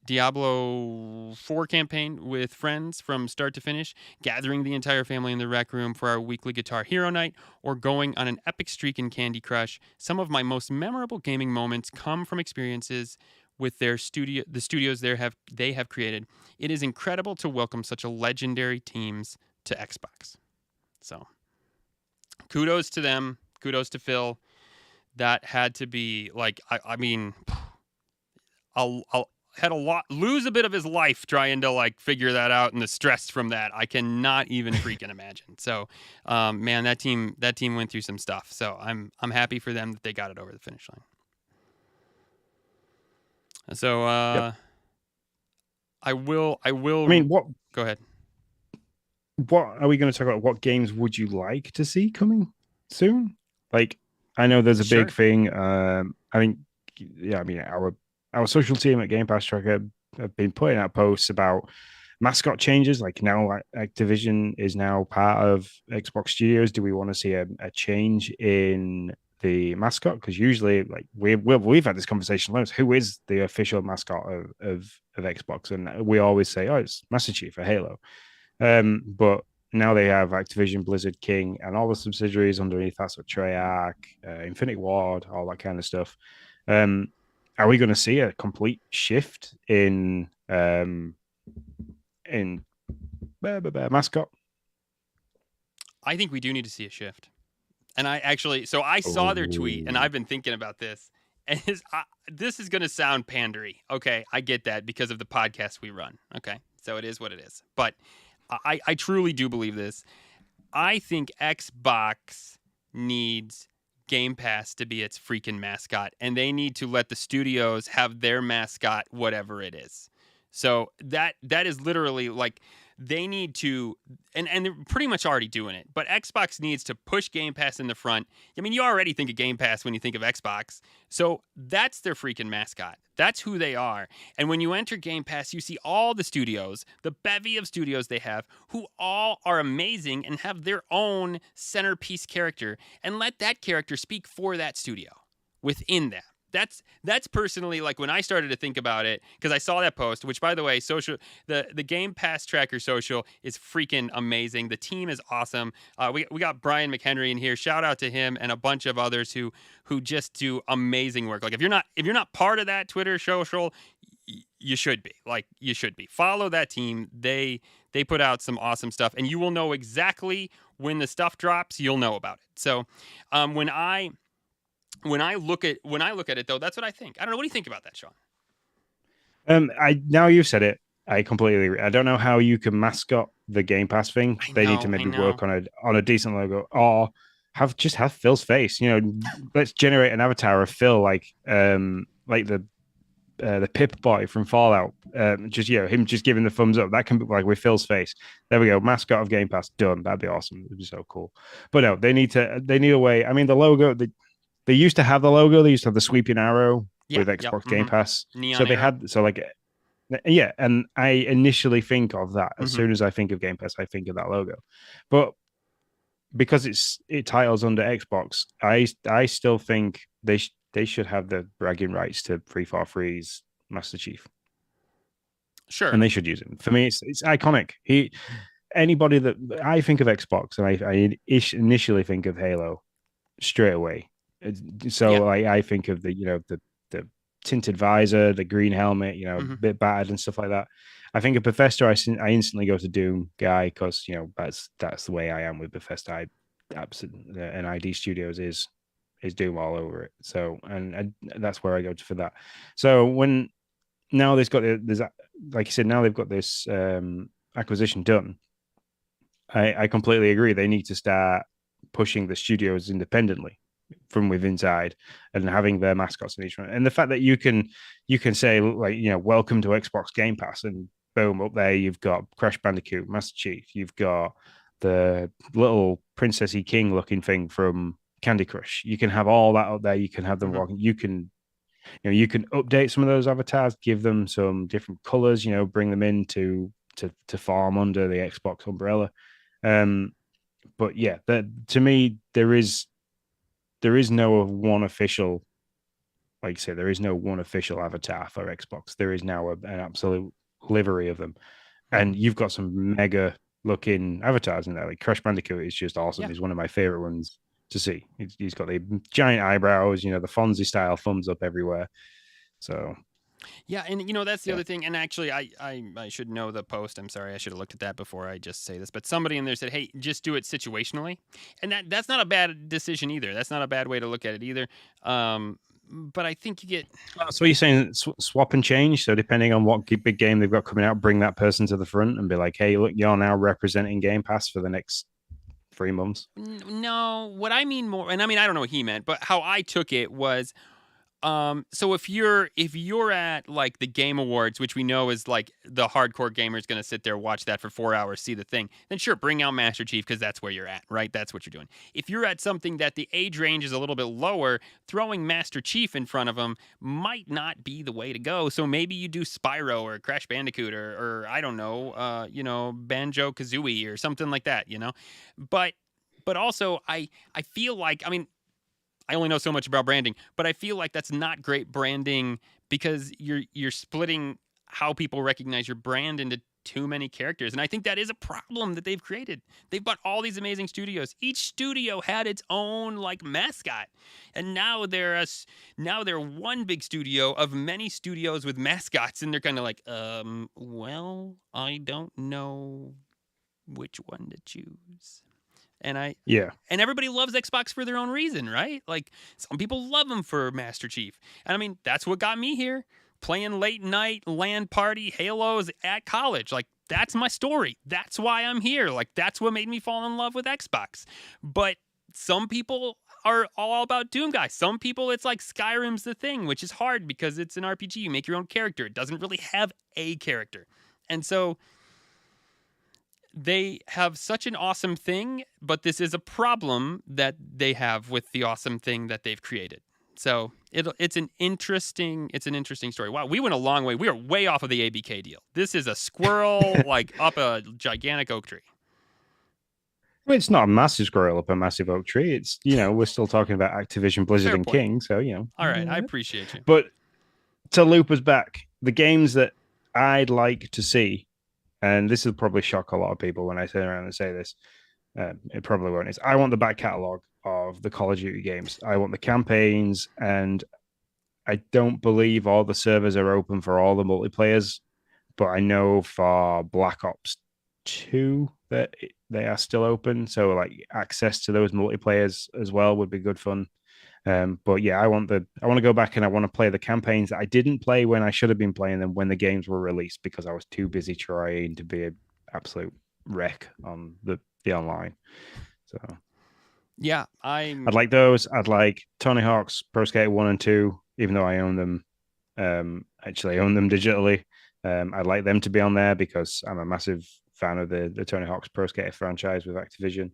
4 campaign with friends from start to finish, gathering the entire family in the rec room for our weekly Guitar Hero night, or going on an epic streak in Candy Crush, some of my most memorable gaming moments come from experiences with the studios they have created. It is incredible to welcome such a legendary teams to Xbox. So, kudos to them. Kudos to Phil. That had to be like, I mean, I'll had a lot lose a bit of his life trying to like figure that out, and the stress from that I cannot even freaking imagine. So man, that team went through some stuff, so I'm happy for them that they got it over the finish line. So yep. I will I mean, what go ahead. What are we going to talk about? What games would you like to see coming soon? Like, I know there's a big thing. I mean, yeah, I mean, our social team at Game Pass Tracker have been putting out posts about mascot changes. Like now, Activision is now part of Xbox Studios. Do we want to see a change in the mascot? Because usually, like we've had this conversation loads. Who is the official mascot of Xbox? And we always say, oh, it's Master Chief for Halo. But now they have Activision Blizzard King and all the subsidiaries underneath that, so Treyarch, Infinite Ward, all that kind of stuff. Are we going to see a complete shift in mascot? I think we do need to see a shift. And I saw their tweet, and I've been thinking about this. And this is going to sound pandery. Okay, I get that because of the podcast we run. Okay, so it is what it is. But I truly do believe this. I think Xbox needs Game Pass to be its freaking mascot, and they need to let the studios have their mascot, whatever it is. So that is literally like they need to, and they're pretty much already doing it, but Xbox needs to push Game Pass in the front. I mean, you already think of Game Pass when you think of Xbox. So that's their freaking mascot. That's who they are. And when you enter Game Pass, you see all the studios, the bevy of studios they have, who all are amazing and have their own centerpiece character, and let that character speak for that studio within that. That's personally like when I started to think about it, because I saw that post, which by the way, the Game Pass Tracker social is freaking amazing. The team is awesome. We got Brian McHenry in here. Shout out to him and a bunch of others who just do amazing work. Like if you're not part of that Twitter social, you should be. Like you should be. Follow that team. They put out some awesome stuff, and you will know exactly when the stuff drops. You'll know about it. So when I look at it though, that's what I think. I don't know. What do you think about that, Sean? Now you've said it. I completely agree. I don't know how you can mascot the Game Pass thing. I They need to know, I maybe know. work on a decent logo, or have Phil's face. Let's generate an avatar of Phil, like the Pip boy from Fallout. Just him just giving the thumbs up. That can be like with Phil's face. There we go. Mascot of Game Pass done. That'd be awesome. It'd be so cool. But no, they need a way. I mean, the logo. They used to have the logo. They used to have the sweeping arrow Yeah, with yep. Xbox Game Pass. So Neon they arrow. had like yeah, and I initially think of that as Hmm. soon as I think of Game Pass, I think of that logo. But because it titles under Xbox, I still think they should have the bragging rights to 343's Master Chief, Sure. and they should use it. For me, it's iconic. Anybody that I think of Xbox, and I initially think of Halo straight away. Yeah. So I think of the tinted visor, the green helmet, Hmm. bit battered and stuff like that. I think of Bethesda, I instantly go to Doom guy because that's the way I am with Bethesda. I absolutely and ID Studios is Doom all over it. So and that's where I go to for that. So when now there's like you said, now they've got this acquisition done. I completely agree. They need to start pushing the studios independently from within inside and having their mascots in each one. And the fact that you can say like welcome to Xbox Game Pass, and boom, up there you've got Crash Bandicoot, Master Chief, you've got the little princessy king looking thing from Candy Crush. You can have all that up there. You can have them Hmm. walking. You can update some of those avatars, give them some different colors. Bring them in to farm under the Xbox umbrella. Um, but yeah, to me there is no one official, like I say, there is no one official avatar for Xbox. There is now an absolute livery of them, Hmm. and you've got some mega looking avatars in there. Like Crash Bandicoot is just awesome. Yeah. He's one of my favorite ones to see. He's got the giant eyebrows, the Fonzie style thumbs up everywhere. So Yeah, and that's the yeah, other thing. And actually, I should know the post. I'm sorry, I should have looked at that before I just say this. But somebody in there said, "Hey, just do it situationally," and that's not a bad decision either. That's not a bad way to look at it either. But I think you get so you're saying swap and change. So depending on what big game they've got coming out, bring that person to the front and be like, hey, look, you're now representing Game Pass for the next 3 months. no. What I mean more, and I mean I don't know what he meant, but how I took it was so if you're at like the Game Awards, which we know is like the hardcore gamer is going to sit there, watch that for 4 hours, see the thing, then sure, bring out Master Chief because that's where you're at, right? That's what you're doing. If you're at something that the age range is a little bit lower, throwing Master Chief in front of them might not be the way to go. So maybe you do Spyro or Crash Bandicoot or I don't know, Banjo Kazooie or something like that, But also I feel like I mean I only know so much about branding, but I feel like that's not great branding because you're splitting how people recognize your brand into too many characters. And I think that is a problem that they've created. They've bought all these amazing studios. Each studio had its own like mascot. And now they're one big studio of many studios with mascots and they're kind of like, well, I don't know which one to choose. And I Yeah. and everybody loves Xbox for their own reason, right? Like some people love them for Master Chief. And I mean, that's what got me here. Playing late night LAN party Halos at college. Like that's my story. That's why I'm here. Like that's what made me fall in love with Xbox. But some people are all about Doom guys. Some people it's like Skyrim's the thing, which is hard because it's an RPG. You make your own character. It doesn't really have a character. And so they have such an awesome thing, but this is a problem that they have with the awesome thing that they've created. So it's an interesting story. Wow, we went a long way. We are way off of the ABK deal. This is a squirrel like up a gigantic oak tree. Well, it's not a massive squirrel up a massive oak tree. It's, we're still talking about Activision, Blizzard, Fair and point. King. So, All right, I appreciate you. but to loop us back, the games that I'd like to see, and this will probably shock a lot of people when I turn around and say this, it probably won't, is I want the back catalogue of the Call of Duty games. I want the campaigns, and I don't believe all the servers are open for all the multiplayers, but I know for Black Ops 2 that they are still open. So like access to those multiplayers as well would be good fun. But yeah, I want to go back and I want to play the campaigns that I didn't play when I should have been playing them when the games were released because I was too busy trying to be an absolute wreck on the online. So Yeah, I'd I'm like those. I'd like Tony Hawk's Pro Skater 1 and 2, even though I own them. Actually, I own them digitally. I'd like them to be on there because I'm a massive fan of the Tony Hawk's Pro Skater franchise with Activision.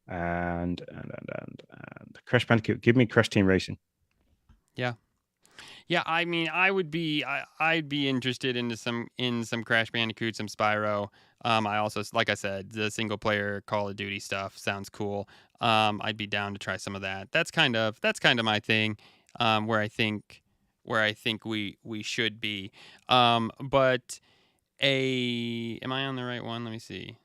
And Crash Bandicoot. Give me Crash Team Racing. yeah. Yeah, I mean, I'd be interested in some Crash Bandicoot, some Spyro. I also, like I said, the single player Call of Duty stuff sounds cool. I'd be down to try some of that. That's kind of my thing. Where I think we should be. But am I on the right one? Let me see.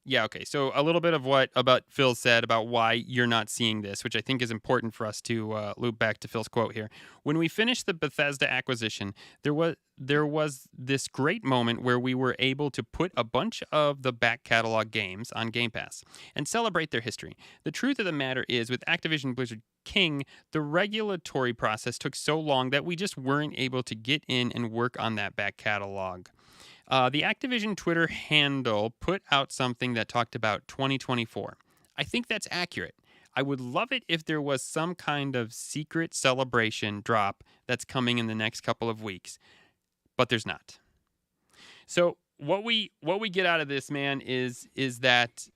Yeah, okay. So a little bit of what about Phil said about why you're not seeing this, which I think is important for us to loop back to Phil's quote here. When we finished the Bethesda acquisition, there was this great moment where we were able to put a bunch of the back catalog games on Game Pass and celebrate their history. The truth of the matter is, with Activision Blizzard King, the regulatory process took so long that we just weren't able to get in and work on that back catalog. The Activision Twitter handle put out something that talked about 2024. I think that's accurate. I would love it if there was some kind of secret celebration drop that's coming in the next couple of weeks, but there's not. So what we get out of this, man, is that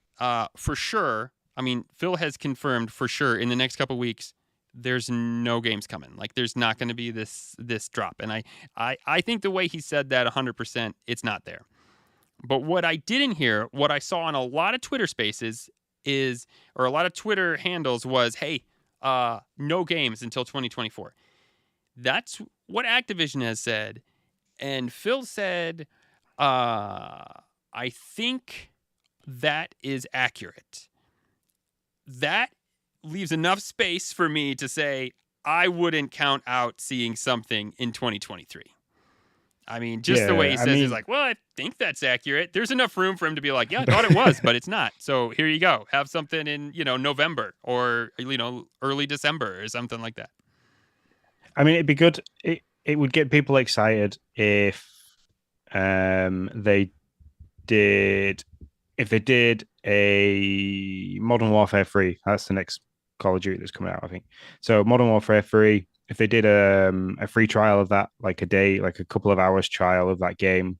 for sure. I mean, Phil has confirmed for sure in the next couple of weeks there's no games coming. Like there's not going to be this drop. And I think the way he said that 100%, it's not there. But what I didn't hear, what I saw on a lot of Twitter spaces or a lot of Twitter handles was, hey, no games until 2024. That's what Activision has said. And Phil said, I think that is accurate. That leaves enough space for me to say I wouldn't count out seeing something in 2023. I mean, just the way he says, he's like, well, I think that's accurate. There's enough room for him to be like, yeah, I thought it was, but it's not. So here you go. Have something in, November or, early December or something like that. I mean, it'd be good. It would get people excited if they did a Modern Warfare 3. That's the next Call of Duty that's coming out, I think. So Modern Warfare 3, if they did a free trial of that, like a day, like a couple of hours trial of that game,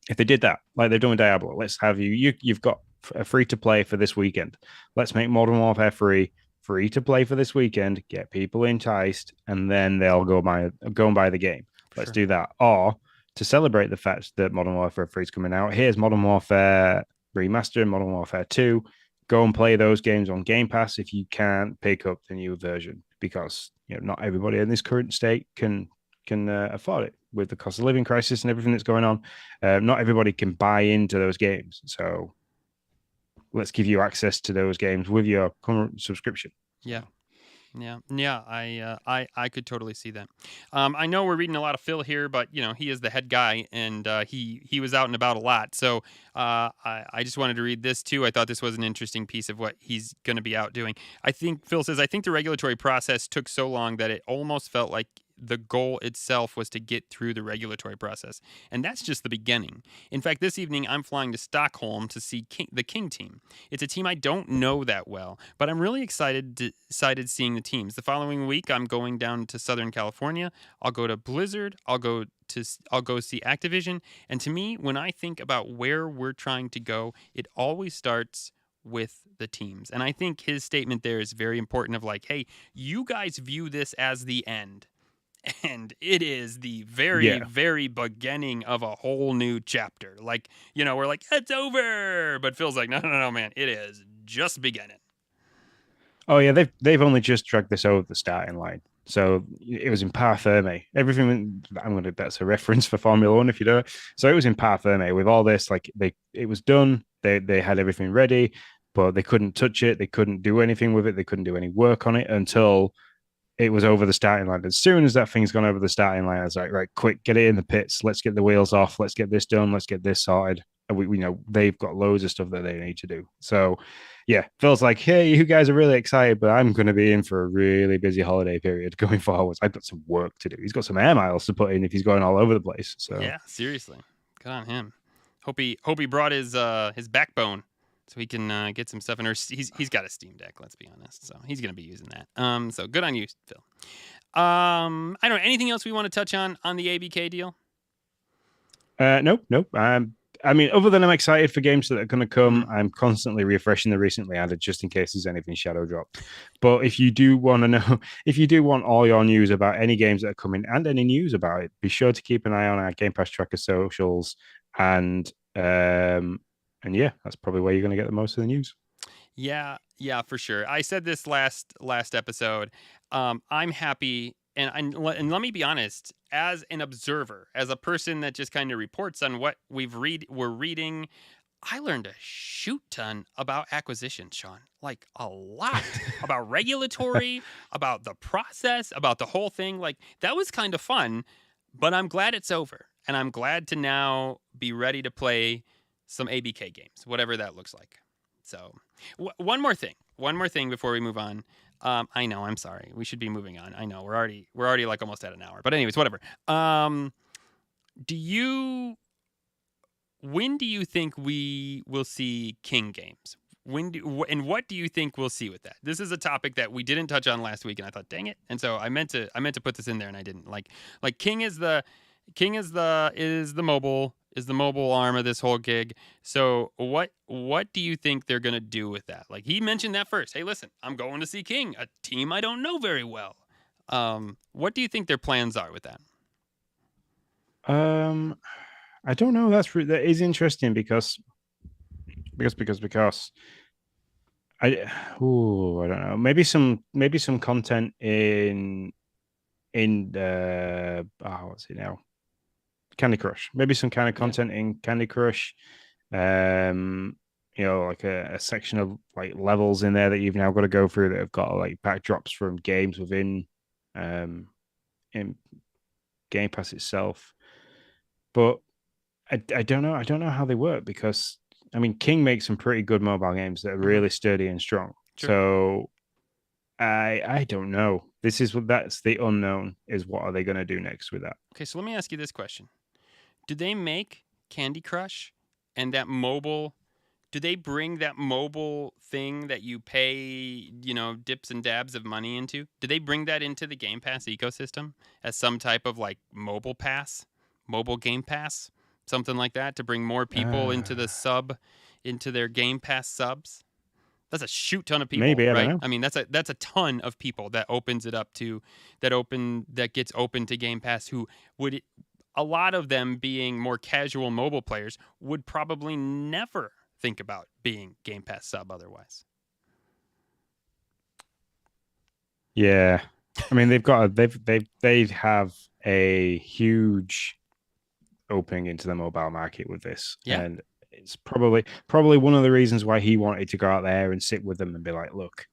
if they did that, like they're doing Diablo, let's have you've got a free to play for this weekend. Let's make Modern Warfare 3 free to play for this weekend, get people enticed, and then they'll go and buy the game. Let's do that. Or to celebrate the fact that Modern Warfare 3 is coming out, here's Modern Warfare Remastered, Modern Warfare 2. Go and play those games on Game Pass if you can't pick up the new version, because not everybody in this current state can afford it with the cost of living crisis and everything that's going on. Not everybody can buy into those games, so let's give you access to those games with your current subscription. Yeah. I could totally see that. I know we're reading a lot of Phil here, but he is the head guy, and he was out and about a lot. So I just wanted to read this too. I thought this was an interesting piece of what he's going to be out doing. Phil says, I think the regulatory process took so long that it almost felt like the goal itself was to get through the regulatory process. And that's just the beginning. In fact, this evening, I'm flying to Stockholm to see the King team. It's a team I don't know that well, but I'm really excited seeing the teams. The following week, I'm going down to Southern California. I'll go to Blizzard. I'll go see Activision. And to me, when I think about where we're trying to go, it always starts with the teams. And I think his statement there is very important of like, hey, you guys view this as the end. And it is the very, very beginning of a whole new chapter. Like, we're like, it's over. But Phil's like, no, man. It is just beginning. Oh, yeah. They've only just dragged this over the starting line. So it was in Parc-Fermé. Everything, that's a reference for Formula One if you don't. So it was in Parc-Fermé with all this. Like, it was done. They had everything ready, but they couldn't touch it. They couldn't do anything with it. They couldn't do any work on it until it was over the starting line. As soon as that thing's gone over the starting line, I was like, right, quick, get it in the pits. Let's get the wheels off. Let's get this done. Let's get this sorted. we know they've got loads of stuff that they need to do. So yeah, feels like, hey, you guys are really excited, but I'm going to be in for a really busy holiday period going forwards. I've got some work to do. He's got some air miles to put in if he's going all over the place. So Yeah, seriously, good on him. Hope he brought his backbone so he can get some stuff in. Or he's got a Steam Deck. Let's be honest, so he's gonna be using that. So good on you, Phil. I don't know anything else we want to touch on the ABK deal. nope. I mean, other than I'm excited for games that are going to come, Mm-hmm. I'm constantly refreshing the recently added just in case there's anything shadow dropped. But if you do want to know, if you do want all your news about any games that are coming and any news about it, be sure to keep an eye on our Game Pass Tracker socials, and yeah, that's probably where you're going to get the most of the news. Yeah, for sure. I said this last episode. I'm happy, and let me be honest. As an observer, as a person that just kind of reports on what we're reading, I learned a shoot ton about acquisition, Sean. Like a lot about regulatory, about the process, about the whole thing. Like that was kind of fun, but I'm glad it's over, and I'm glad to now be ready to play some ABK games, whatever that looks like. So, one more thing before we move on. I know, I'm sorry. We should be moving on. I know we're already like almost at an hour. But anyways, whatever. Do you when do you think we will see King games? And what do you think we'll see with that? This is a topic that we didn't touch on last week, and I thought, dang it! And so I meant to put this in there, and I didn't. Like King is the mobile arm of this whole gig. So what do you think they're gonna do with that? Like he mentioned that first. Hey, listen, I'm going to see King, a team I don't know very well. What do you think their plans are with that? Um, I don't know. That is interesting because I I don't know. Maybe some content in what's it now? Candy Crush. Maybe some kind of Yeah. content in Candy Crush. Like a section of like levels in there that you've now got to go through that have got like backdrops from games within in Game Pass itself. But I don't know. I don't know how they work because I mean King makes some pretty good mobile games that are Mm-hmm. really sturdy and strong. Sure. So I don't know. That's the unknown is what are they going to do next with that? Okay, so let me ask you this question. Do they make Candy Crush and that mobile? Do they bring that mobile thing that you pay, dips and dabs of money into? Do they bring that into the Game Pass ecosystem as some type of like mobile pass, mobile Game Pass, something like that to bring more people into their Game Pass subs? That's a shoot ton of people, Maybe I don't right? know. I mean, that's a ton of people that opens it up to that gets open to Game Pass who would a lot of them being more casual mobile players would probably never think about being Game Pass sub otherwise. Yeah, I mean they have a huge opening into the mobile market with this, Yeah. and it's probably one of the reasons why he wanted to go out there and sit with them and be like, look,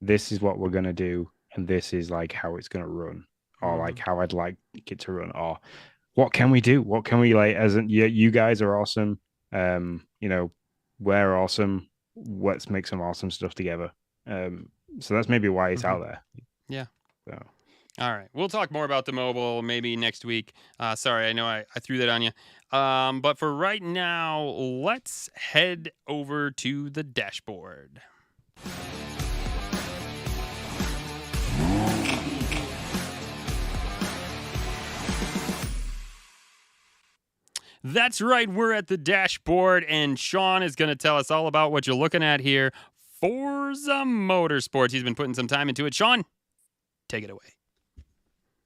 this is what we're gonna do, and this is like how it's gonna run, or Mm-hmm. like how I'd like it to run, or what can we do? What can we like? As in, you guys are awesome. We're awesome. Let's make some awesome stuff together. So that's maybe why it's Mm-hmm. out there. Yeah. So. All right. We'll talk more about the mobile maybe next week. Sorry, I know I threw that on you. But for right now, let's head over to the dashboard. That's right. We're at the dashboard, and Sean is going to tell us all about what you're looking at here. Forza Motorsports. He's been putting some time into it. Sean, take it away.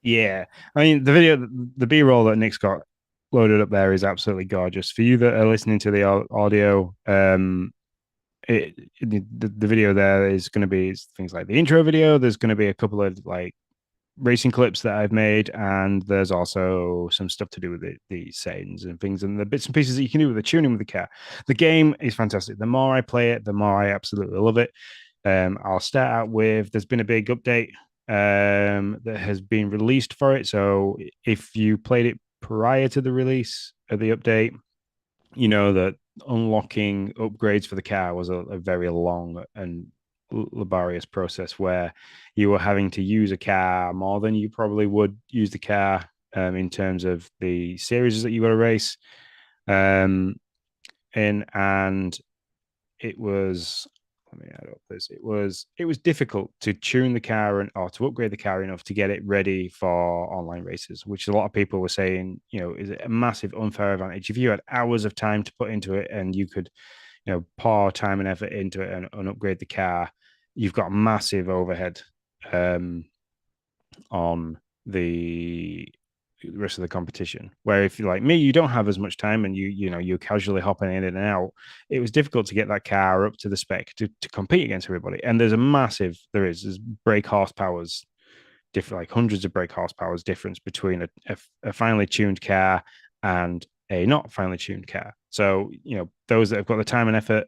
Yeah, I mean the B-roll that Nick's got loaded up there is absolutely gorgeous. For you that are listening to the audio, the video there is going to be things like the intro video. There's going to be a couple of like racing clips that I've made, and there's also some stuff to do with the settings and things and the bits and pieces that you can do with the tuning with the car. The game is fantastic. The more I play it, the more I absolutely love it. I'll start out with there's been a big update that has been released for it. So if you played it prior to the release of the update, that unlocking upgrades for the car was a very long and laborious process where you were having to use a car more than you probably would use the car in terms of the series that you got to race um, in, and it was let me add up this. It was difficult to tune the car or to upgrade the car enough to get it ready for online races, which a lot of people were saying, is a massive unfair advantage. If you had hours of time to put into it and you could, pour time and effort into it and upgrade the car, you've got massive overhead um, on the rest of the competition. Where if you're like me, you don't have as much time and you're casually hopping in and out. It was difficult to get that car up to the spec to compete against everybody. And there's brake horsepowers different, like hundreds of brake horsepowers difference between a finely tuned car and a not finely tuned car. So those that have got the time and effort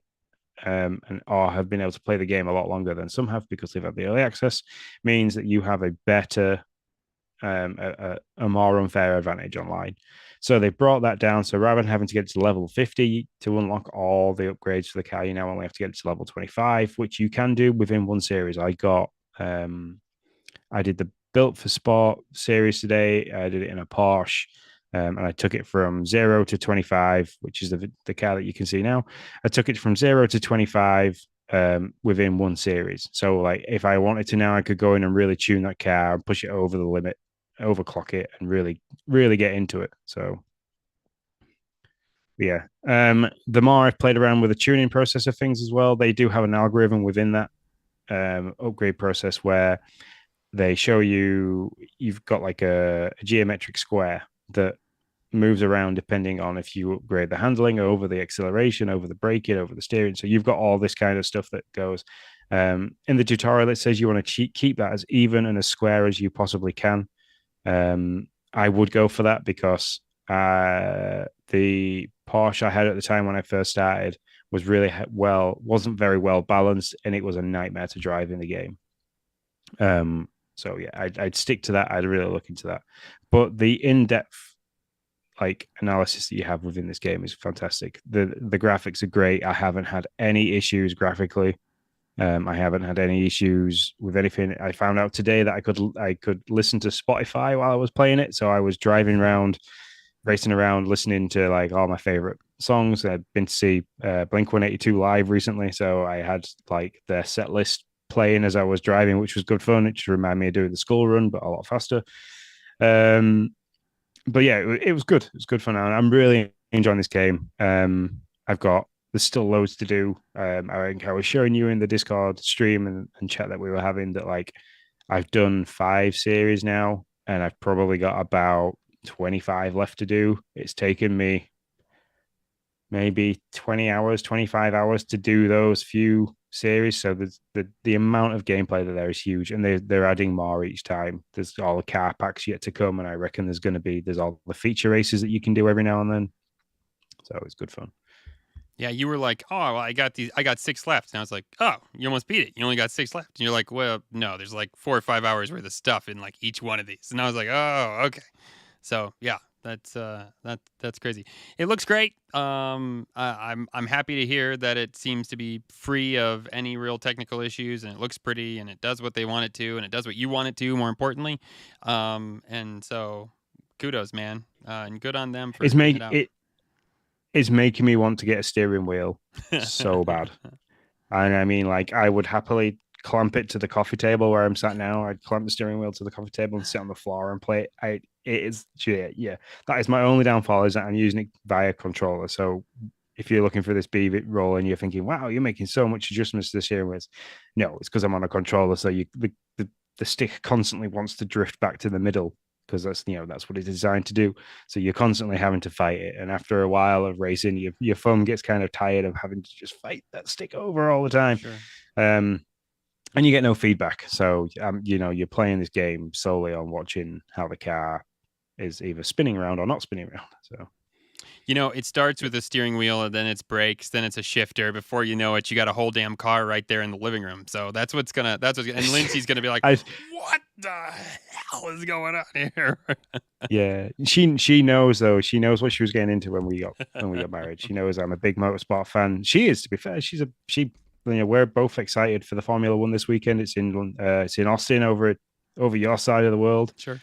and or have been able to play the game a lot longer than some have because they've had the early access means that you have a better a more unfair advantage online. So they brought that down. So rather than having to get to level 50 to unlock all the upgrades for the car, you now only have to get to level 25, which you can do within one series. I did the Built for Sport series today. I did it in a Porsche. And I took it from 0 to 25, which is the car that you can see now. I took it from 0 to 25 within one series. So, like, if I wanted to now, I could go in and really tune that car and push it over the limit, overclock it, and really, really get into it. So, yeah. The more I've played around with the tuning process of things as well, they do have an algorithm within that upgrade process where they show you've got like a geometric square that moves around depending on if you upgrade the handling over the acceleration, over the braking, over the steering. So you've got all this kind of stuff that goes. In the tutorial, it says you want to keep that as even and as square as you possibly can. I would go for that because the Porsche I had at the time when I first started was wasn't very well balanced, and it was a nightmare to drive in the game. So yeah, I'd stick to that. I'd really look into that. But the in-depth like analysis that you have within this game is fantastic. The graphics are great. I haven't had any issues graphically. I haven't had any issues with anything. I found out today that I could listen to Spotify while I was playing it. So I was driving around, racing around, listening to like all my favorite songs. I'd been to see Blink 182 live recently, so I had like their set list playing as I was driving, which was good fun. It just reminded me of doing the school run, but a lot faster. But yeah, it was good. It was good fun. I'm really enjoying this game. There's still loads to do. I think I was showing you in the Discord stream and chat that we were having that like I've done 5 series now, and I've probably got about 25 left to do. It's taken me maybe 20 hours, 25 hours to do those few series. So the amount of gameplay that there is huge, and they're adding more each time. There's all the car packs yet to come, and I reckon there's all the feature races that you can do every now and then. So it's good fun. Yeah, you were like, "Oh, well, I got 6 left." And I was like, "Oh, you almost beat it. You only got 6 left." And you're like, "Well, no, there's like 4 or 5 hours worth of stuff in like each one of these." And I was like, "Oh, okay." So yeah, that's crazy. It looks great. I'm happy to hear that it seems to be free of any real technical issues, and it looks pretty, and it does what they want it to, and it does what you want it to. More importantly, and so kudos, man, and good on them for putting it out. It is making me want to get a steering wheel so bad. And I mean, like, I would happily clamp it to the coffee table where I'm sat now. I'd clamp the steering wheel to the coffee table and sit on the floor and play it. It is, yeah. That is my only downfall is that I'm using it via controller. So if you're looking for this B-roll and you're thinking, wow, you're making so much adjustments to the steering wheels. No, it's because I'm on a controller. So the stick constantly wants to drift back to the middle because that's what it's designed to do. So you're constantly having to fight it, and after a while of racing, your thumb gets kind of tired of having to just fight that stick over all the time. Sure. And you get no feedback. So you're playing this game solely on watching how the car is either spinning around or not spinning around. So It starts with a steering wheel, and then it's brakes, then it's a shifter. Before you know it, you got a whole damn car right there in the living room. So and Lindsay's gonna be like, I "What the hell is going on here?" Yeah, she knows though. She knows what she was getting into when we got married. She knows I'm a big motorsport fan. She is, to be fair. We're both excited for the Formula One this weekend. It's in Austin over your side of the world, Sure.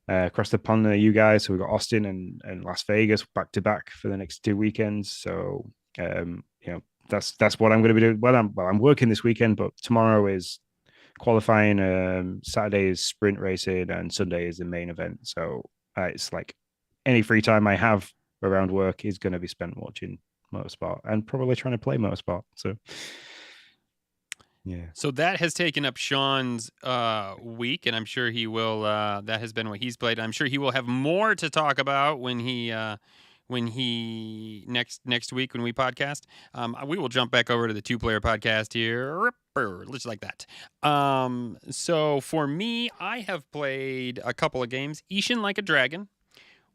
across the pond to you guys. So we've got Austin and Las Vegas back to back for the next 2 weekends. So that's what I'm going to be doing. I'm working this weekend, but tomorrow is qualifying. Saturday is sprint racing, and Sunday is the main event. So it's like any free time I have around work is going to be spent watching motorsport and probably trying to play motorsport. So, yeah. So that has taken up Sean's week, and I'm sure he will. That has been what he's played. I'm sure he will have more to talk about when he next week when we podcast. We will jump back over to the two-player podcast here, just like that. So for me, I have played a couple of games. Ishin Like a Dragon,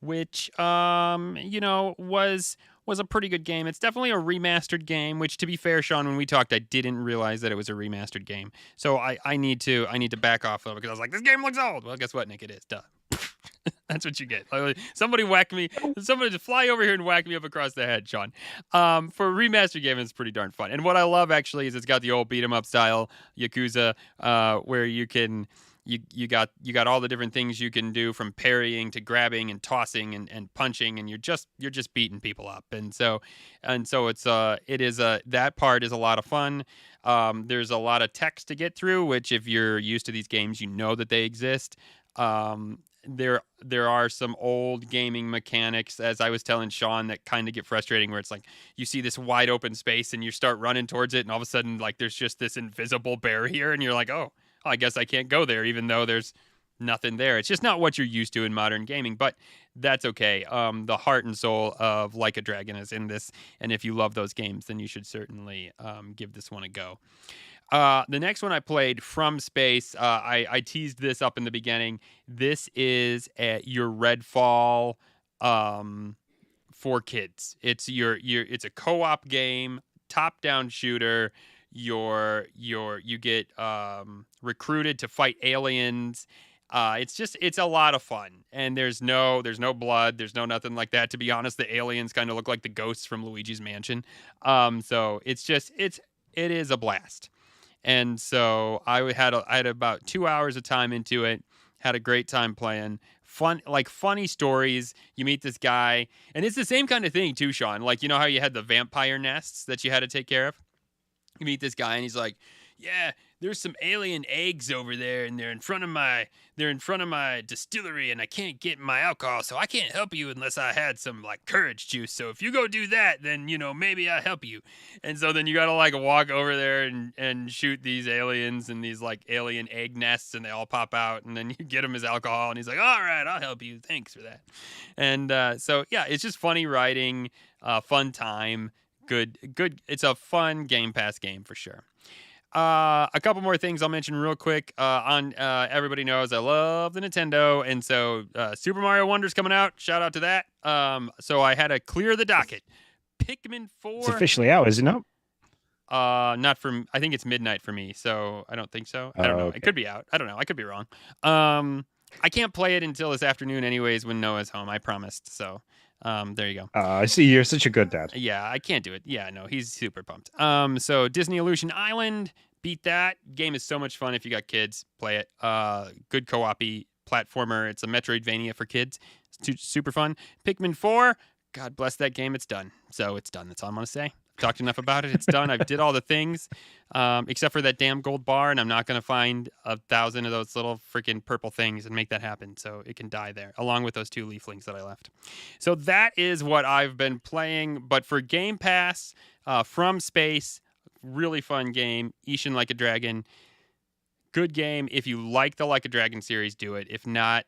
which was a pretty good game. It's definitely a remastered game, which, to be fair, Sean, when we talked, I didn't realize that it was a remastered game. So I need to back off a little because I was like, this game looks old. Well, guess what, Nick? It is. Duh. That's what you get. Somebody whack me. Somebody just fly over here and whack me up across the head, Sean. For a remastered game, it's pretty darn fun. And what I love actually is it's got the old beat 'em up style Yakuza, where you can. You got all the different things you can do, from parrying to grabbing and tossing and punching, and you're just beating people up. And so that part is a lot of fun. There's a lot of text to get through, which, if you're used to these games, you know that they exist. There are some old gaming mechanics, as I was telling Sean, that kind of get frustrating, where it's like you see this wide open space and you start running towards it, and all of a sudden, like, there's just this invisible barrier, and you're like, oh, I guess I can't go there, even though there's nothing there. It's just not what you're used to in modern gaming, but that's okay. The heart and soul of Like a Dragon is in this, and if you love those games, then you should certainly give this one a go. The next one I played, From Space. I teased this up in the beginning. This is your Redfall for kids. It's it's a co-op game, top-down shooter. You get recruited to fight aliens. It's a lot of fun, and there's no blood, there's no nothing like that. To be honest, the aliens kind of look like the ghosts from Luigi's Mansion. So it is a blast. And so I had about 2 hours of time into it. Had a great time playing. Funny stories. You meet this guy, and it's the same kind of thing too, Sean. Like, you know how you had the vampire nests that you had to take care of? You meet this guy, and he's like, yeah, there's some alien eggs over there, and they're in front of my distillery, and I can't get my alcohol, so I can't help you unless I had some, like, courage juice. So if you go do that, then, maybe I'll help you. And so then you gotta, like, walk over there and shoot these aliens and these, like, alien egg nests, and they all pop out, and then you get him his alcohol, and he's like, all right, I'll help you. Thanks for that. And so, yeah, it's just funny writing, fun time. Good. It's a fun Game Pass game for sure. A couple more things I'll mention real quick. Everybody knows I love the Nintendo, and so Super Mario Wonder's coming out. Shout out to that. So I had to clear the docket. Pikmin 4. It's officially out, is it not? Not from. I think it's midnight for me, so I don't think so. I don't know. Okay. It could be out. I don't know. I could be wrong. I can't play it until this afternoon, anyways, when Noah's home. I promised. So. There you go. I see. You're such a good dad. Yeah, I can't do it. Yeah, no, he's super pumped. So Disney Illusion Island, beat that. Game is so much fun. If you got kids, play it. Good co-op-y platformer. It's a Metroidvania for kids. It's super fun. Pikmin 4, God bless that game. It's done. So it's done. That's all I'm going to say. Talked enough about it. It's done. I did all the things, except for that damn gold bar, and I'm not going to find 1,000 of those little freaking purple things and make that happen, so it can die there, along with those 2 leaflings that I left. So that is what I've been playing. But for Game Pass, From Space, really fun game. Ishin Like a Dragon, good game. If you like the Like a Dragon series, do it. If not,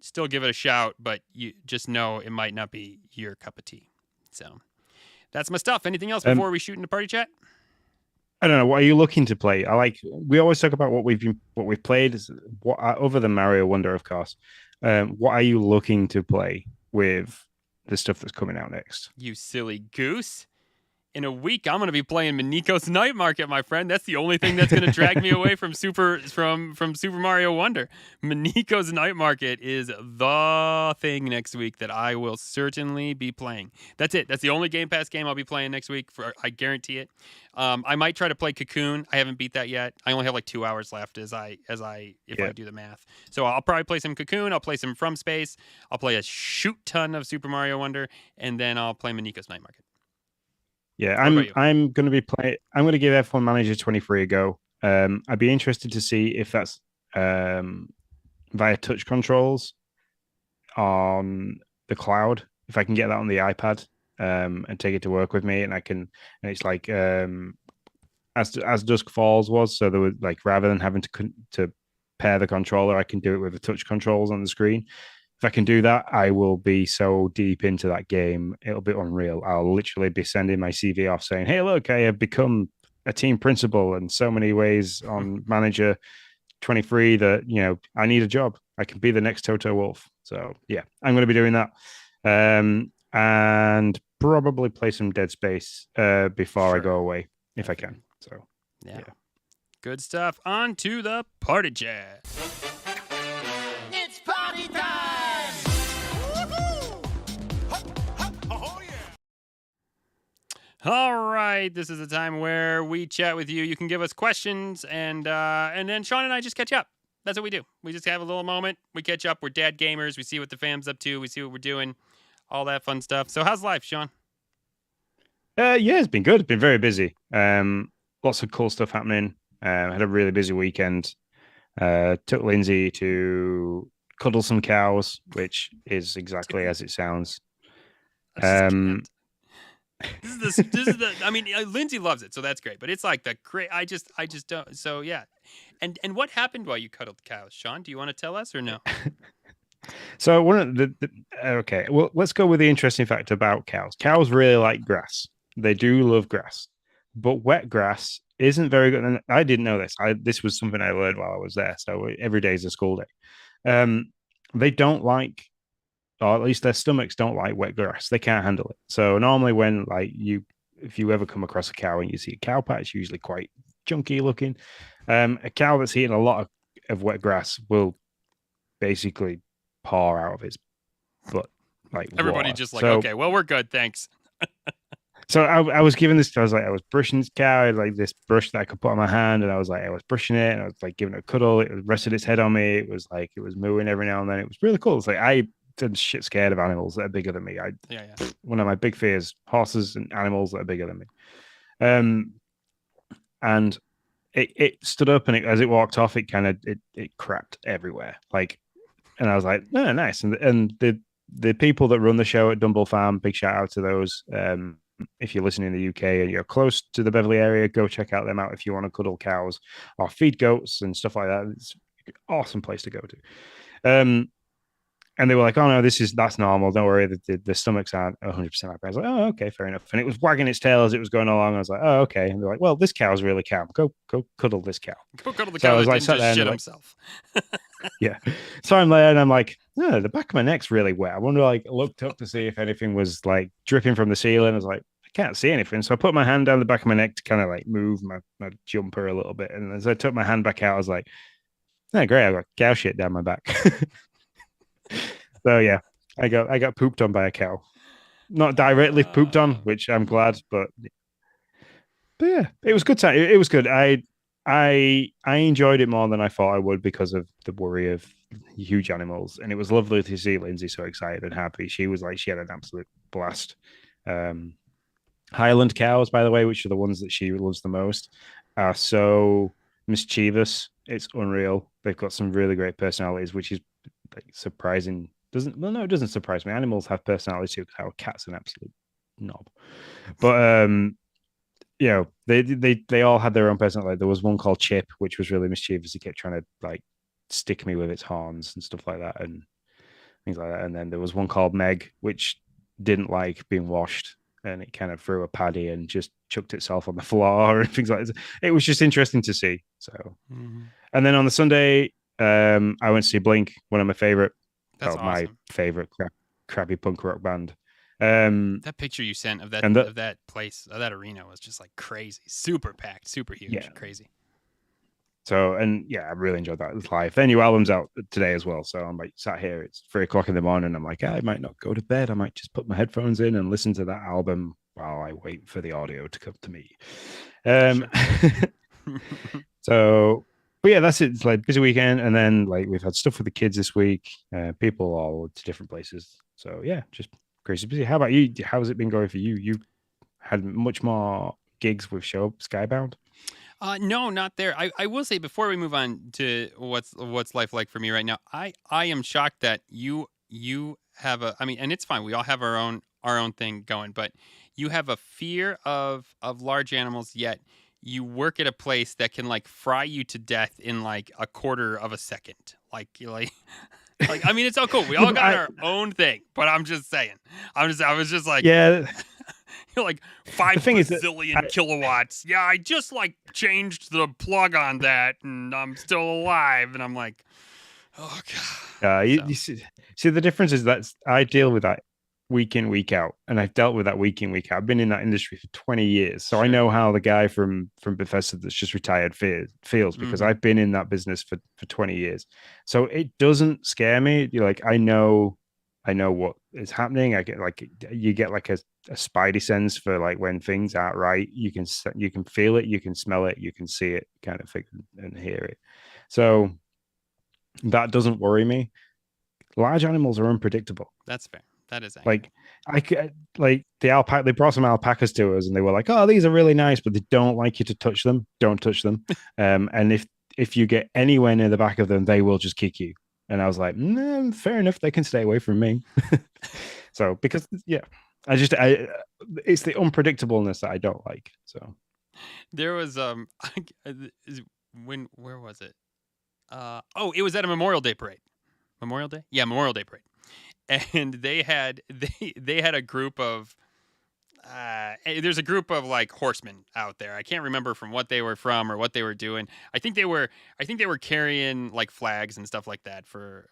still give it a shout, but you just know it might not be your cup of tea. So that's my stuff. Anything else before we shoot into party chat? I don't know. What are you looking to play? We always talk about what we've played. Other than Mario Wonder, of course. What are you looking to play with the stuff that's coming out next. You silly goose. In a week, I'm going to be playing Miniko's Night Market, my friend. That's the only thing that's going to drag me away from Super Mario Wonder. Miniko's Night Market is the thing next week that I will certainly be playing. That's it. That's the only Game Pass game I'll be playing next week. I guarantee it. I might try to play Cocoon. I haven't beat that yet. I only have like 2 hours left if I do the math. So I'll probably play some Cocoon. I'll play some From Space. I'll play a shoot ton of Super Mario Wonder, and then I'll play Miniko's Night Market. Yeah, I'm going to be playing. I'm going to give F1 Manager 23 a go. I'd be interested to see if that's via touch controls on the cloud. If I can get that on the iPad and take it to work with me, and it's like as Dusk Falls was. So there was like rather than having to pair the controller, I can do it with the touch controls on the screen. If I can do that, I will be so deep into that game. It'll be unreal. I'll literally be sending my CV off saying, hey, look, I have become a team principal in so many ways on Manager 23 that, I need a job. I can be the next Toto Wolff. So, yeah, I'm going to be doing that. And probably play some Dead Space before I go away, if I can. So, yeah. Good stuff. On to the party chat. It's party time! All right, this is a time where we chat with you. You can give us questions, and then Sean and I just catch up. That's what we do. We just have a little moment. We catch up. We're dad gamers. We see what the fam's up to. We see what we're doing. All that fun stuff. So how's life, Sean? Yeah, it's been good. It's been very busy. Lots of cool stuff happening. I had a really busy weekend. Took Lindsay to cuddle some cows, which is exactly as it sounds. This is the. I mean, Lindsay loves it, so that's great. But it's like the great. I just don't. So yeah, and what happened while you cuddled cows, Sean? Do you want to tell us or no? So one of the okay, well, let's go with the interesting fact about cows. Cows really like grass. They do love grass, but wet grass isn't very good. And I didn't know this. This was something I learned while I was there. So every day is a school day. They don't like, or at least their stomachs don't like wet grass. They can't handle it. So normally when if you ever come across a cow and you see a cow patch, usually quite chunky looking. A cow that's eating a lot of wet grass will basically pour out of its butt. Like everybody water. Just like, okay, well, we're good, thanks. So I was given this. I was brushing this cow. I had like this brush that I could put on my hand, and I was brushing it, and I was like giving it a cuddle. It rested its head on me. It was mooing every now and then. It was really cool. It's like I'm shit scared of animals that are bigger than me. One of my big fears: horses and animals that are bigger than me. And it stood up, and as it walked off, it kind of it crapped everywhere. And I was like, oh, nice. And the people that run the show at Dumble Farm, big shout out to those. If you're listening in the UK and you're close to the Beverley area, go check out them out if you want to cuddle cows or feed goats and stuff like that. It's an awesome place to go to. And they were like, oh no, that's normal. Don't worry, the stomachs aren't 100% like that. I was like, oh, okay, fair enough. And it was wagging its tail as it was going along. I was like, oh, okay. And they're like, well, this cow's really calm. Go cuddle this cow. Go cuddle the cow. So I was like, sat there shit himself. Yeah. So I'm there and I'm like, oh, the back of my neck's really wet. I wonder, looked up to see if anything was dripping from the ceiling. I was like, I can't see anything. So I put my hand down the back of my neck to kind of move my jumper a little bit. And as I took my hand back out, I was like, oh, great. I got cow shit down my back. So yeah, I got pooped on by a cow. Not directly pooped on, which I'm glad, but yeah, it was good time. It was good. I enjoyed it more than I thought I would because of the worry of huge animals, and it was lovely to see Lindsay so excited and happy. She was she had an absolute blast. Highland cows, by the way, which are the ones that she loves the most, are so mischievous. It's unreal. They've got some really great personalities, which is surprising. It doesn't surprise me. Animals have personality too. How a cat's an absolute knob, but they all had their own personality. There was one called Chip, which was really mischievous. He kept trying to stick me with its horns and stuff like that, and things like that. And then there was one called Meg, which didn't like being washed, and it kind of threw a paddy and just chucked itself on the floor and things like that. It was just interesting to see. So, And then on the Sunday, I went to see Blink, one of my favorite. That's awesome. My favorite crappy punk rock band. That picture you sent of that And of that place, of that arena, was just like crazy, super packed, super huge, Yeah. crazy. So, and yeah, I really enjoyed that. It's live. Their new album's out today as well. So I'm like sat here, it's 3 o'clock in the morning. I'm like, I might not go to bed. I might just put my headphones in and listen to that album while I wait for the audio to come to me. So, but yeah, that's it. It's like busy weekend. And then like we've had stuff with the kids this week, people all to different places. So yeah, just crazy busy. How about you? How's it been going for you? You had much more gigs with show Skybound? No, not there. I will say before we move on to what's life like for me right now, I am shocked that you have a, I mean, and it's fine. We all have our own thing going, but you have a fear of large animals, yet you work at a place that can like fry you to death in like a quarter of a second. Like you like I mean, it's all cool. We all got our own thing, but I'm just saying. I was just like, Yeah. you're like 5 thing is that bazillion kilowatts. Yeah, I just like changed the plug on that and I'm still alive. And I'm like, oh God. You see, the difference is that I deal with that week in, week out, and I've dealt with that week in, week out. I've been in that industry for 20 years, so I know how the guy from Bethesda that's just retired feels because I've been in that business for 20 years. So it doesn't scare me. You're like, I know what is happening. I get like you get like a spidey sense for like when things aren't right. You can feel it, you can smell it, you can see it, kind of thing, and hear it. So that doesn't worry me. Large animals are unpredictable. That's fair. That is accurate. Like the alpaca. They brought some alpacas to us, and they were like, "Oh, these are really nice, but they don't like you to touch them. Don't touch them. And if you get anywhere near the back of them, they will just kick you." And I was like, "Fair enough. They can stay away from me." So because it's the unpredictableness that I don't like. So there was where was it? It was at a Memorial Day parade. Memorial Day? Yeah, Memorial Day parade. And they had a group of there's a group of like horsemen out there. I can't remember from what they were from or what they were doing. I think they were carrying like flags and stuff like that for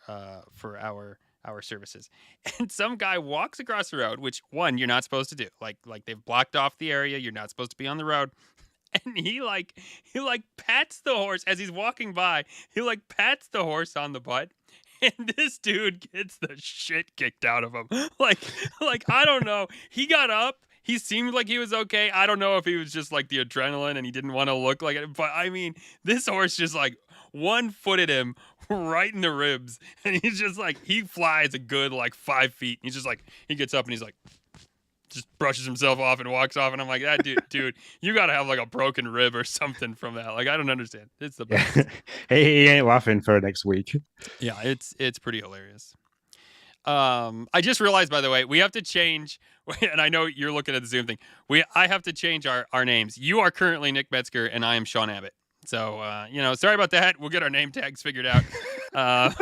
our services. And some guy walks across the road, which one you're not supposed to do. Like they've blocked off the area. You're not supposed to be on the road. And he pats the horse as he's walking by. He like pats the horse on the butt. And this dude gets the shit kicked out of him. Like I don't know. He got up. He seemed like he was okay. I don't know if he was just like the adrenaline and he didn't want to look like it. But I mean, this horse just like one-footed him right in the ribs. And he's just like, he flies a good like 5 feet. He's just like, he gets up and he's like, just brushes himself off and walks off. And I'm like, that dude, you got to have like a broken rib or something from that. Like, I don't understand. It's the best. He ain't laughing for next week. Yeah, it's pretty hilarious. I just realized, by the way, we have to change, and I know you're looking at the Zoom thing. I have to change our names. You are currently Nick Metzger, and I am Sean Abbott. So, sorry about that. We'll get our name tags figured out. Yeah,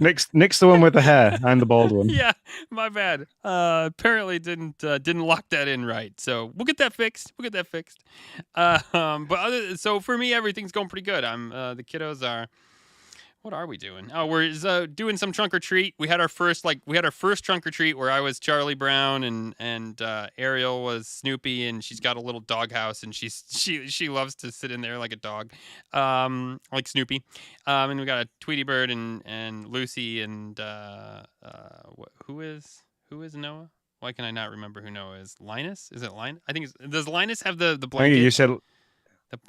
Nick's the one with the hair. I'm the bald one. Yeah, my bad. Apparently didn't lock that in right. So we'll get that fixed. But so for me, everything's going pretty good. The kiddos are. What are we doing? Oh, we're doing some trunk or treat. We had our first trunk or treat where I was Charlie Brown and Ariel was Snoopy, and she's got a little dog house and she loves to sit in there like a dog, like Snoopy. And we got a Tweety Bird and Lucy and who is Noah? Why can I not remember who Noah is? Linus? Is it Linus? I think does Linus have the blanket? You said.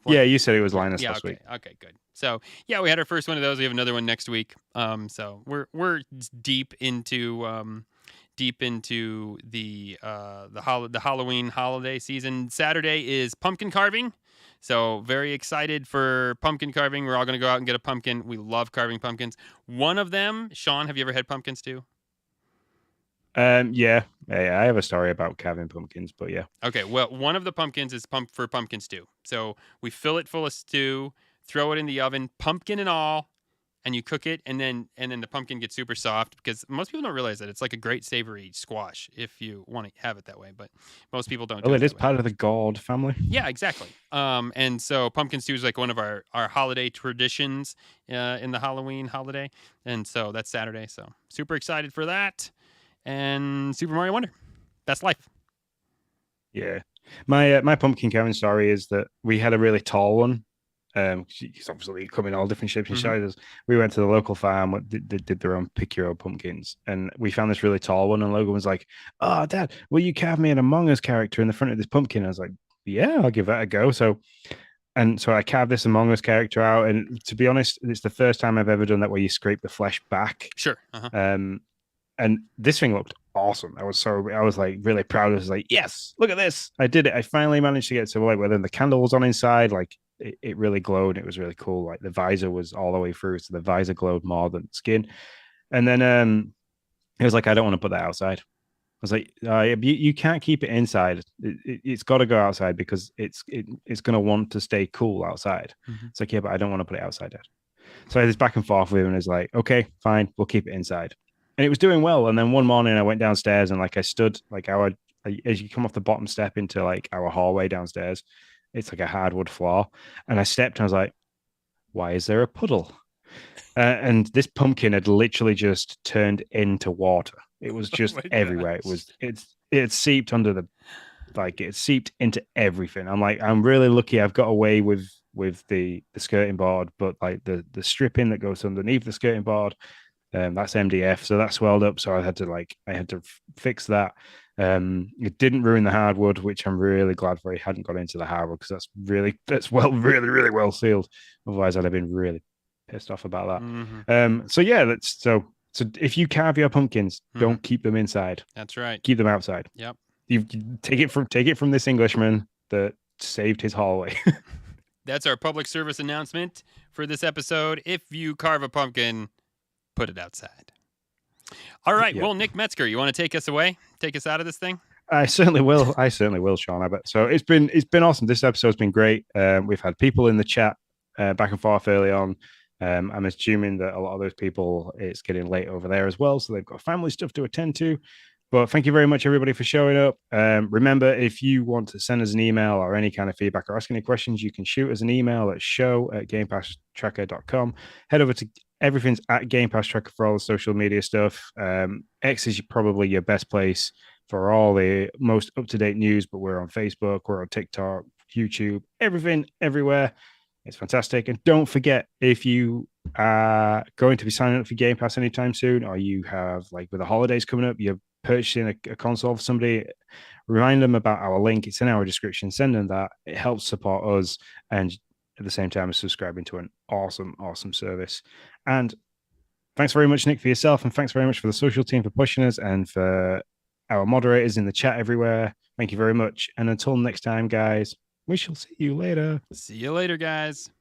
Yeah, you said it was Linus last week. Okay, good. So yeah, we had our first one of those. We have another one next week. So we're deep into the Halloween holiday season. Saturday is pumpkin carving. So very excited for pumpkin carving. We're all going to go out and get a pumpkin. We love carving pumpkins. One of them, Sean, have you ever had pumpkin stew? Yeah, I have a story about carving pumpkins, but yeah. Okay, well, one of the pumpkins is for pumpkin stew. So we fill it full of stew, throw it in the oven, pumpkin and all, and you cook it, and then the pumpkin gets super soft because most people don't realize that it's like a great savory squash if you want to have it that way, but most people don't. It is part of the gourd family. Yeah, exactly. And so pumpkin stew is like one of our holiday traditions in the Halloween holiday, and so that's Saturday. So super excited for that. and Super Mario Wonder. Best life. Yeah. My pumpkin carving story is that we had a really tall one. He's obviously come in all different shapes and Mhm. sizes. We went to the local farm, did their own pick your own pumpkins, and we found this really tall one. And Logan was like, "Oh, Dad, will you carve me an Among Us character in the front of this pumpkin?" I was like, "Yeah, I'll give that a go." So I carved this Among Us character out, and to be honest, it's the first time I've ever done that where you scrape the flesh back. Sure. Uh-huh. And this thing looked awesome. I was like really proud. I was like, yes, look at this. I did it. I finally managed to get to like whether the candle was on inside, like it really glowed. It was really cool. Like the visor was all the way through. So the visor glowed more than skin. And then it was like, I don't want to put that outside. I was like, you can't keep it inside. It's got to go outside because it's going to want to stay cool outside. Mhm. It's like, yeah, but I don't want to put it outside, Dad. So I had this back and forth with him, and it's like, okay, fine, we'll keep it inside. And it was doing well. And then one morning I went downstairs and like I stood like as you come off the bottom step into like our hallway downstairs, it's like a hardwood floor. And I stepped and I was like, why is there a puddle? And this pumpkin had literally just turned into water. It was just my everywhere. gosh. It seeped under the like it seeped into everything. I'm like, I'm really lucky I've got away with the skirting board, but like the stripping that goes underneath the skirting board, that's MDF, so that swelled up. So I had to fix that. It didn't ruin the hardwood, which I'm really glad for. He hadn't got into the hardwood because that's really well sealed. Otherwise, I'd have been really pissed off about that. Mhm. So yeah, so if you carve your pumpkins, Mhm. don't keep them inside. That's right. Keep them outside. Yep. You take it from this Englishman that saved his hallway. That's our public service announcement for this episode. If you carve a pumpkin, put it outside. All right. Yep. Well, Nick Metzger, you want to take us away? Take us out of this thing? I certainly will. Sean Abbott. So it's been awesome. This episode's been great. We've had people in the chat back and forth early on. I'm assuming that a lot of those people, it's getting late over there as well, so they've got family stuff to attend to. But thank you very much, everybody, for showing up. Remember, if you want to send us an email or any kind of feedback or ask any questions, you can shoot us an email at show@gamepasstracker.com. Head over to everything's at Game Pass Tracker for all the social media stuff. X is probably your best place for all the most up-to-date news, but we're on Facebook, we're on TikTok, YouTube, everything, everywhere. It's fantastic. And don't forget, if you are going to be signing up for Game Pass anytime soon, or you have, like, with the holidays coming up, you're purchasing a console for somebody, remind them about our link. It's in our description. Send them that. It helps support us, and at the same time as subscribing to an awesome service. And thanks very much, Nick, for yourself, and thanks very much for the social team for pushing us, and for our moderators in the chat everywhere. Thank you very much. And until next time, guys, we shall see you later. See you later, guys.